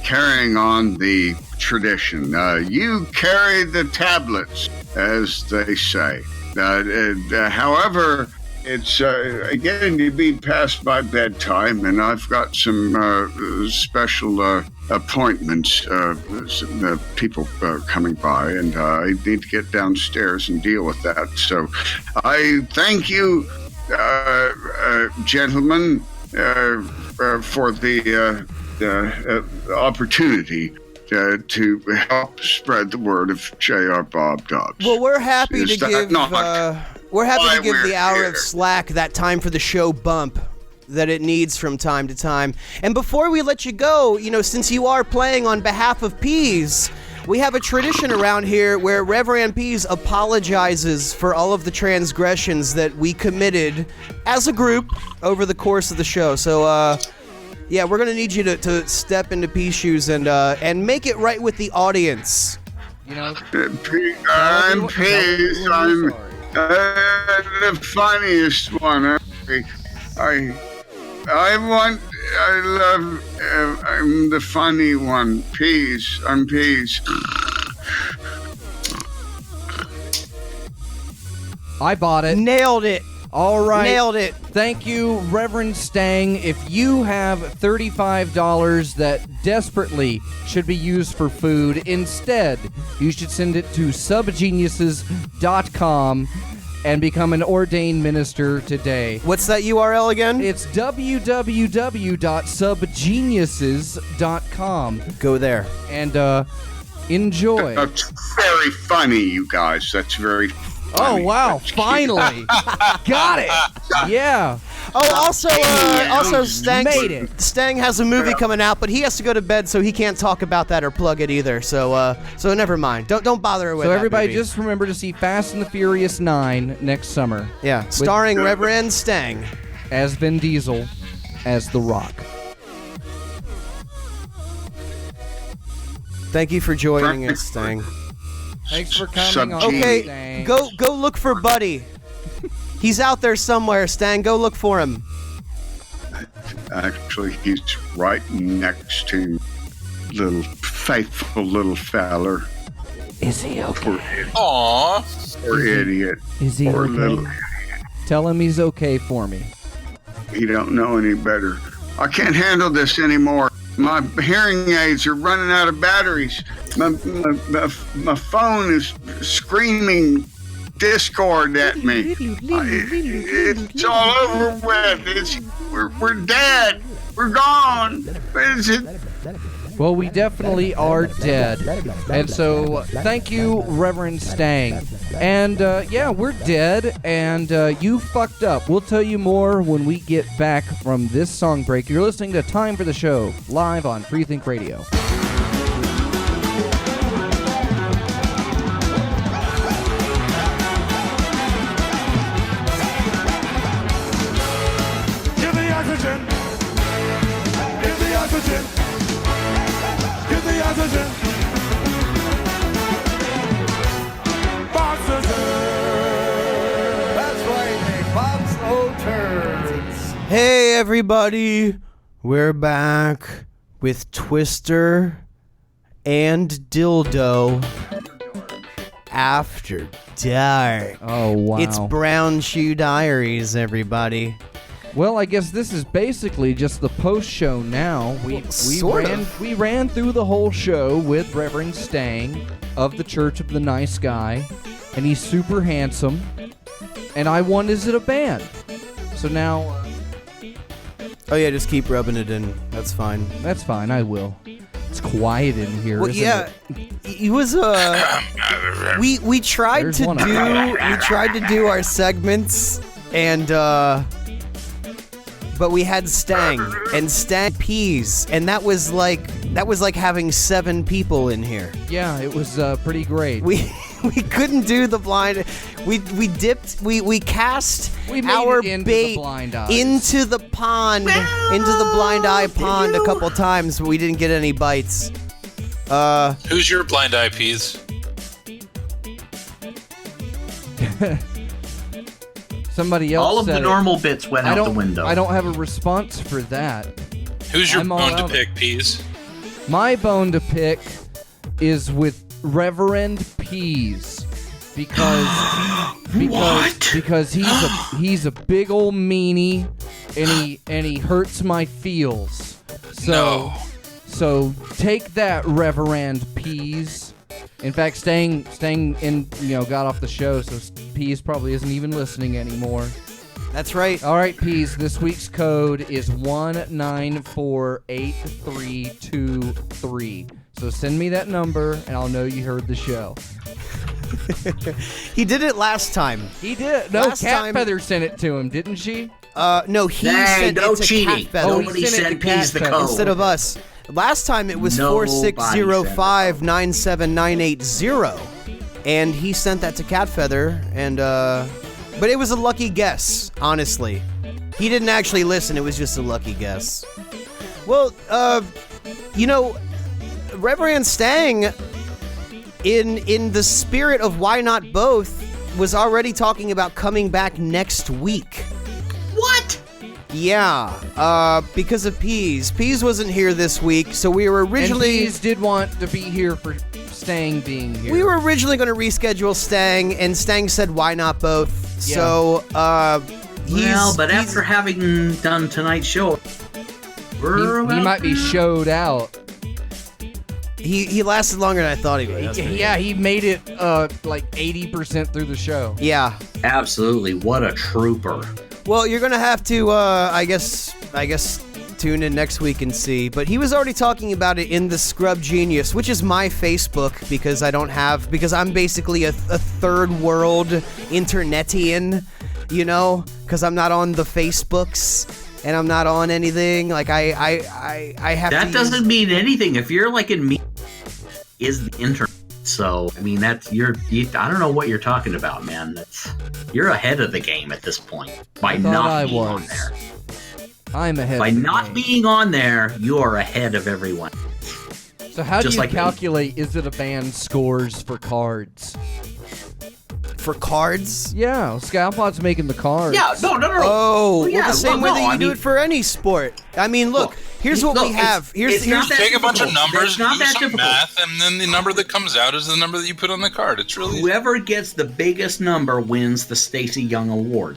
carrying on the tradition. You carry the tablets, as they say. However, it's getting to be past my bedtime, and I've got some special appointments, some people coming by, and I need to get downstairs and deal with that. So I thank you, gentlemen, for the opportunity to help spread the word of J.R. Bob Dobbs. Well, we're happy to Is that give not we're happy why to give we're the hour here? of slack that time for the show bump that it needs from time to time. And before we let you go, since you are playing on behalf of Peas, we have a tradition around here where Reverend Peas apologizes for all of the transgressions that we committed as a group over the course of the show. So, yeah, we're gonna need you to step into Peas' shoes and make it right with the audience. I'm Peas. I'm the funniest one. I'm the funny one. Peas. I'm Peas. I bought it. Nailed it. All right. Nailed it. Thank you, Reverend Stang. If you have $35 that desperately should be used for food, instead, you should send it to subgeniuses.com and become an ordained minister today. What's that URL again? It's www.subgeniuses.com. Go there. And enjoy. That's very funny, you guys. That's very funny. Oh, wow. That's Finally. Got it. Yeah. Oh, also, Stang Made it. Stang has a movie coming out, but he has to go to bed, so he can't talk about that or plug it either. So never mind. Don't bother with So that everybody movie. just remember to see Fast and the Furious 9 next summer. Yeah, starring Reverend Stang. As Vin Diesel, as The Rock. Thank you for joining us, Stang. Thanks for coming on. Okay, Stang. go look for Buddy. He's out there somewhere, Stang. Go look for him. Actually, he's right next to faithful little feller. Is he okay? Aww. Poor idiot. Is he Poor okay? little. Tell him he's okay for me. He don't know any better. I can't handle this anymore. My hearing aids are running out of batteries. My phone is screaming Discord at me. It's all over with. We're dead. We're gone. Is it? Well, we definitely are dead. And so, thank you, Reverend Stang. And, yeah, we're dead, and you fucked up. We'll tell you more when we get back from this song break. You're listening to Time for the Show, live on Freethink Radio. Give the oxygen. Give the oxygen. Give the oxygen. That's right, they box old turds. Hey, everybody. We're back with Twister and Dildo After Dark. Oh, wow. It's Brown Shoe Diaries, everybody. Well, I guess this is basically just the post-show now. We sort of. ran through the whole show with Reverend Stang of the Church of the Nice Guy, and he's super handsome. And I won Is It a Band? So now... Oh, yeah, just keep rubbing it in. That's fine. That's fine, I will. It's quiet in here, Well, isn't yeah, it? it was we tried There's to one of do our segments and but we had Stang and Stang Peas, and that was like having 7 people in here. Yeah, it was pretty great. We couldn't do the blind. We cast We made our it into the bait blind eyes. into the pond, into the blind eye pond a couple times, but we didn't get any bites. Who's your blind eye Peas? Somebody else All of said the it. normal bits went out the window. I don't have a response for that. Who's your I'm all bone to out. pick, Peas? My bone to pick is with Reverend Peas because he's a big old meanie and he hurts my feels. So take that, Reverend Peas. In fact, Stang got off the show, so Peas probably isn't even listening anymore. That's right. All right, Peas, this week's code is 1948323. So send me that number, and I'll know you heard the show. He did it last time. He did. No, Last Cat time- Feather sent it to him, didn't she? No, he Hey, said no it's a cheating. Cat Feather. Nobody sent it said to P's the Cat code. Instead of us. Last time it was Nobody 460597980, and he sent that to Cat Feather, and but it was a lucky guess, honestly. He didn't actually listen, it was just a lucky guess. Well, you know, Reverend Stang, in the spirit of Why Not Both, was already talking about coming back next week. What? Yeah, because of Peas. Peas wasn't here this week, so we were And originally... Peas did want to be here for Stang being here. We were originally going to reschedule Stang, and Stang said, why not both? Yeah. So, But after having done tonight's show, he might be showed out. He lasted longer than I thought he would. Yeah, he made it like 80% through the show. Yeah. Absolutely. What a trooper. Well, you're going to have to, I guess, tune in next week and see. But he was already talking about it in the Scrub Genius, which is my Facebook, because I'm basically a third world internetian, you know, because I'm not on the Facebooks and I'm not on anything. Like I have. That doesn't mean anything. If you're like in me, is the internet. So I mean, I don't know what you're talking about, man. You're ahead of the game at this point by not being on there. I'm ahead. By of the not game. being on there, you are ahead of everyone. So how do Just you like me. calculate is it a band scores for cards? For cards? Yeah, Scalpod's making the cards. Yeah, no. Oh, Well, yeah, well, the same way no, that you I do mean- it for any sport. I mean, look, here's what we have. Here's not that Take a bunch of difficult. numbers, It's not do that some difficult. math, and then the number that comes out is the number that you put on the card. It's really Whoever gets the biggest number wins the Stacey Young Award.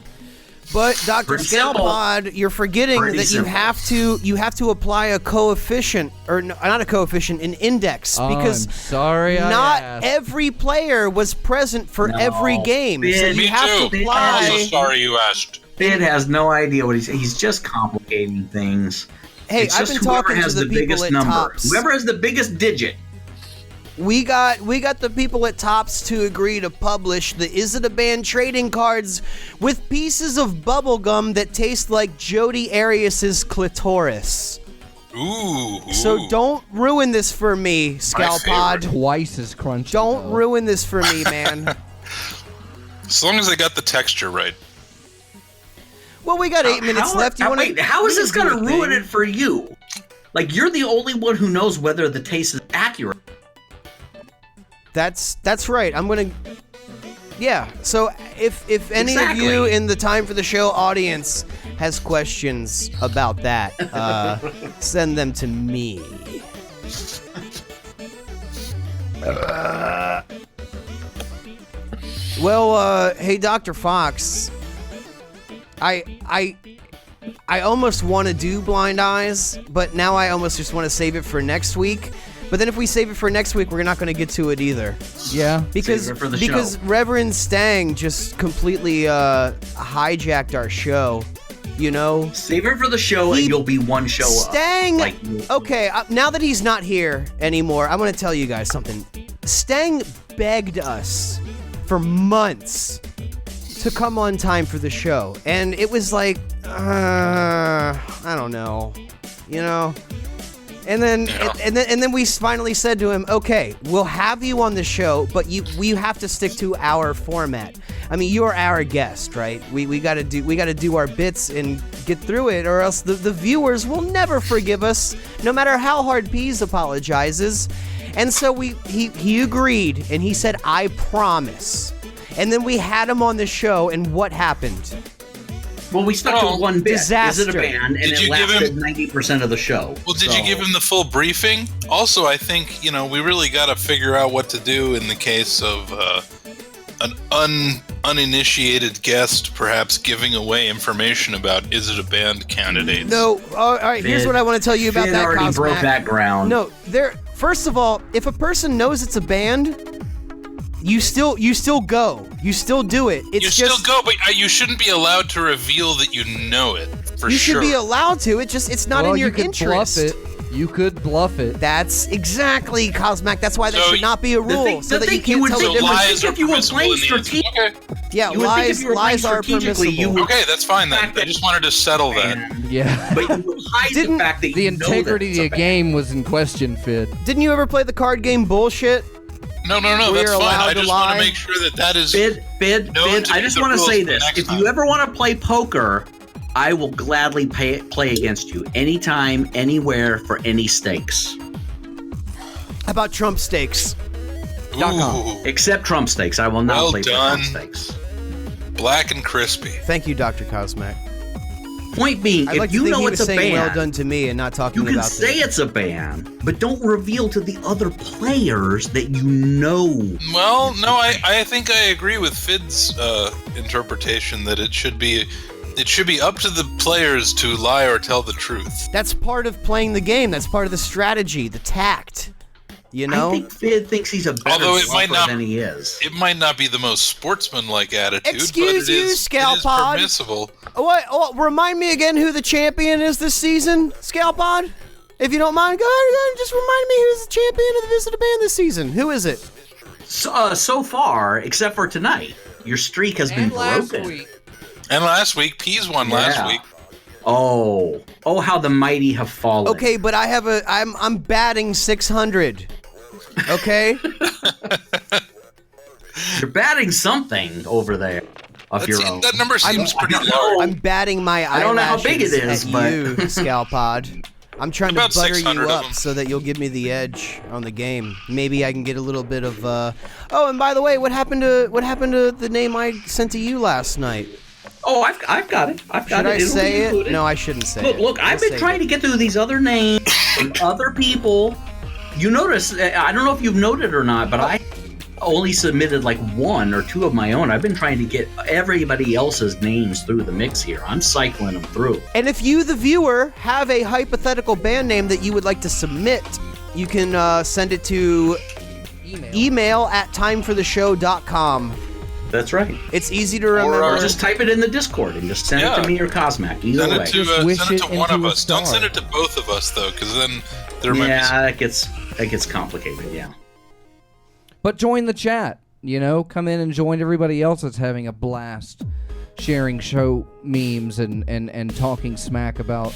But Dr. Pretty simple. Scalpod, you're forgetting Pretty that simple. you have to apply a coefficient, or not a coefficient, an index, because I'm sorry I not asked. every player was present for No. every game. So Ben, you Me have too. to I'm apply. also sorry you asked. Sid has no idea what he's just complicating things. Hey, It's I've just been whoever talking has to the people biggest at number. Tops. Whoever has the biggest digit. We got the people at Tops to agree to publish the Is It a Band trading cards with pieces of bubblegum that taste like Jodi Arias's clitoris. Ooh. So don't ruin this for me, Scalpod. Twice as crunchy. Don't though. ruin this for me, man. As long as they got the texture right. Well, we got 8 minutes left. You want wait, how is this going to ruin it for you? Like, you're the only one who knows whether the taste is accurate. That's right. I'm gonna. Yeah. So if any of you Exactly. in the Time for the Show audience has questions about that, send them to me. Well, hey, Dr. Fox. I almost want to do Blind Eyes, but now I almost just want to save it for next week. But then if we save it for next week, we're not going to get to it either. Yeah. Because Save it for the because show. Reverend Stang just completely hijacked our show, you know? Save it for the show He- and you'll be one show Stang, up. okay, now that he's not here anymore, I'm going to tell you guys something. Stang begged us for months to come on time for the show. And it was like, I don't know, you know? And then, and then we finally said to him, "Okay, we'll have you on the show, but we have to stick to our format. I mean, you're our guest, right? We got to do our bits and get through it, or else the viewers will never forgive us, no matter how hard Peas apologizes." And so he agreed, and he said, "I promise." And then we had him on the show, and what happened? Well, we stuck Oh, to one bit. disaster. Is it a band? And Did it you give lasted him- 90% of the show. Well, did you So- give him the full briefing? Also, I think, we really got to figure out what to do in the case of an uninitiated guest perhaps giving away information about Is It a Band candidates. No, all right. Here's Finn- what I want to tell you about Finn that. already broke Cosmac. that ground. No, first of all, if a person knows it's a band, you still go. You still do it. It's you just, still go, but you shouldn't be allowed to reveal that you know it. For you sure. should be allowed to. It's not in your you could interest. Bluff it. You could bluff it. That's exactly, Cosmac. That's why that So should not be a rule, so that you can't tell the so difference. lies are if you were permissible playing in the strategic- Okay. Yeah, You would think if you were lies playing are strategically, you permissible. would- Okay, that's fine then. fact I that- just wanted to settle that. Yeah. But you would hide the fact that The you know integrity that of it's the a game was in question, Fid. Didn't you ever play the card game bullshit? No, We're that's fine. allowed I to just want lie. to make sure that is. Bid. known to I be just the want to rules say for the this: next if time. you ever want to play poker, I will gladly play against you anytime, anywhere, for any stakes. How about Trump stakes? Ooh, Except Trump stakes. I will not Well play for done. Trump stakes. black and crispy. Thank you, Dr. Cosmac. Point being, I'd if like to you think know he it's was a saying ban, well done to me and not talking you can about say it's a ban, but don't reveal to the other players that you know. Well, no, I think I agree with Fid's interpretation that it should be up to the players to lie or tell the truth. That's part of playing the game. That's part of the strategy, the tact. You know? I think Fid thinks he's a better Although it might bluffer not- than he is. It might not be the most sportsmanlike attitude, Excuse but it you, is Scalpod. permissible. What? Oh, remind me again who the champion is this season, Scalpod? If you don't mind, go ahead and just remind me who's the champion of the Visitor Band this season. Who is it? So far, except for tonight, your streak has been And last broken. week. And last week, Peas won last week. Oh, how the mighty have fallen. Okay, but I'm batting 600. Okay? You're batting something over there of your own. That number seems pretty I don't low. know. I'm batting my I don't know how big it eyelashes is, at but- you, Scalpod. I'm trying to About butter 600 you of up them. so that you'll give me the edge on the game. Maybe I can get a little bit of. Oh, and by the way, what happened to the name I sent to you last night? Oh, I've got it. I've got Should I it. It'll be say it? included. No, I shouldn't say it. Look, I've been trying to get through these other names from other people. You notice, I don't know if you've noted or not, but I only submitted like one or two of my own. I've been trying to get everybody else's names through the mix here. I'm cycling them through. And if you, the viewer, have a hypothetical band name that you would like to submit, you can send it to email at timefortheshow.com. That's right. It's easy to remember. Or just type it in the Discord and just send it to me or Cosmac. Either Send way. it to, wish send it it to one of into a us. Don't star. send it to both of us, though, because then there might be Yeah, some... that gets complicated, yeah. But join the chat, come in and join everybody else that's having a blast sharing show memes and talking smack about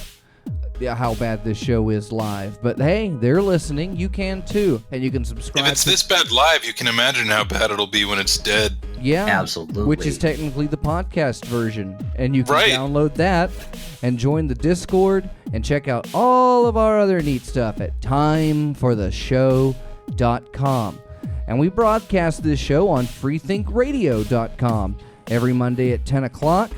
how bad this show is live. But hey, they're listening. You can too. And you can subscribe. If it's this bad live, you can imagine how bad it'll be when it's dead. Yeah. Absolutely. Which is technically the podcast version. And you can Right. download that and join the Discord and check out all of our other neat stuff at timefortheshow.com. And we broadcast this show on freethinkradio.com every Monday at 10 o'clock.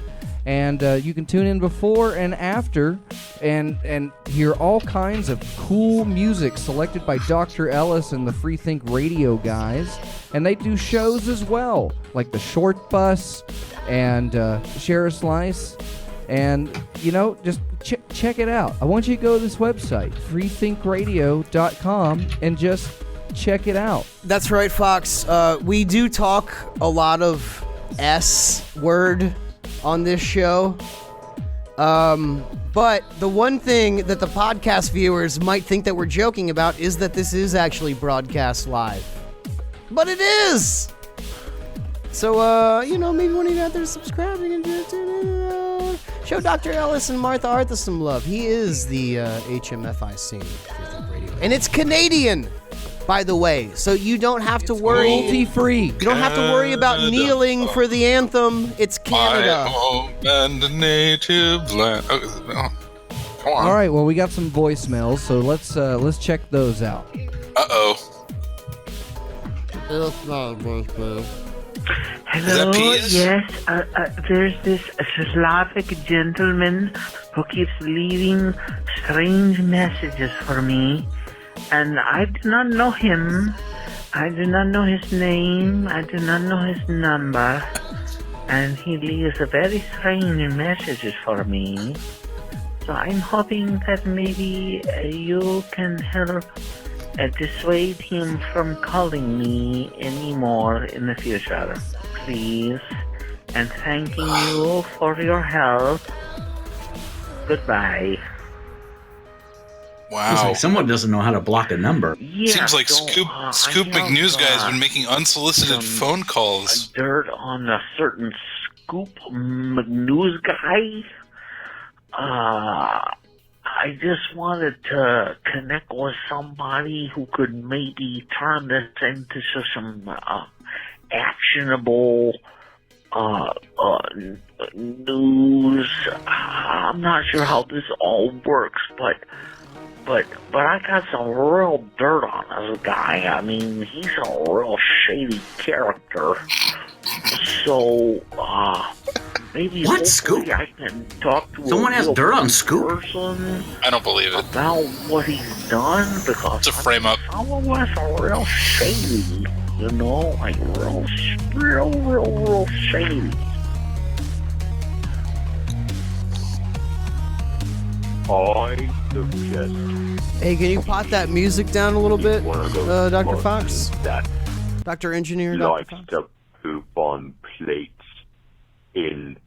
And you can tune in before and after and hear all kinds of cool music selected by Dr. Ellis and the Freethink Radio guys. And they do shows as well, like the Short Bus and Share a Slice. And, just check it out. I want you to go to this website, freethinkradio.com, and just check it out. That's right, Fox. We do talk a lot of S word on this show. But the one thing that the podcast viewers might think that we're joking about is that this is actually broadcast live. But it is! So, maybe when you're out there subscribing and show Dr. Ellis and Martha Arthur some love. He is the HMFIC Radio. And it's Canadian, by the way. So you don't have to worry. Cruelty-free. You don't have to worry about kneeling for the anthem. It's Canada. My home and the native land. Oh, come on. All right, well, we got some voicemails, so let's check those out. Uh-oh. Hello, Peas? yes, there's this Slavic gentleman who keeps leaving strange messages for me, and I do not know him. I do not know his name. I do not know his number, and he leaves very strange messages for me. So I'm hoping that maybe you can help dissuade him from calling me anymore in the future. please, and thanking you for your help. Goodbye. It's Wow. like someone doesn't know how to block a number. Yeah, Seems like so, Scoop I have, McNews guy's been making unsolicited phone calls. dirt on a certain Scoop McNews guy. I just wanted to connect with somebody who could maybe turn this into some actionable news. I'm not sure how this all works, but I got some real dirt on this guy. I mean, he's a real shady character. So, maybe What, hopefully Scoop? I can talk to Someone a has real dirt on Scoop? person I don't believe it. about what he's done, because It's a frame up. some of us are real shady, you know, like real shady. I suggest Hey, can you pot that music down a little bit, one of those Dr. Fox? persons that Dr. Engineer, Dr. likes Fox? to poop on plates in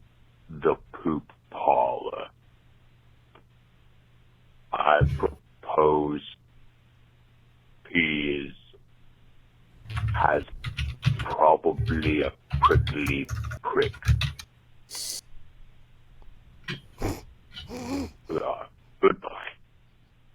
the poop parlor. I propose he has probably a prickly prick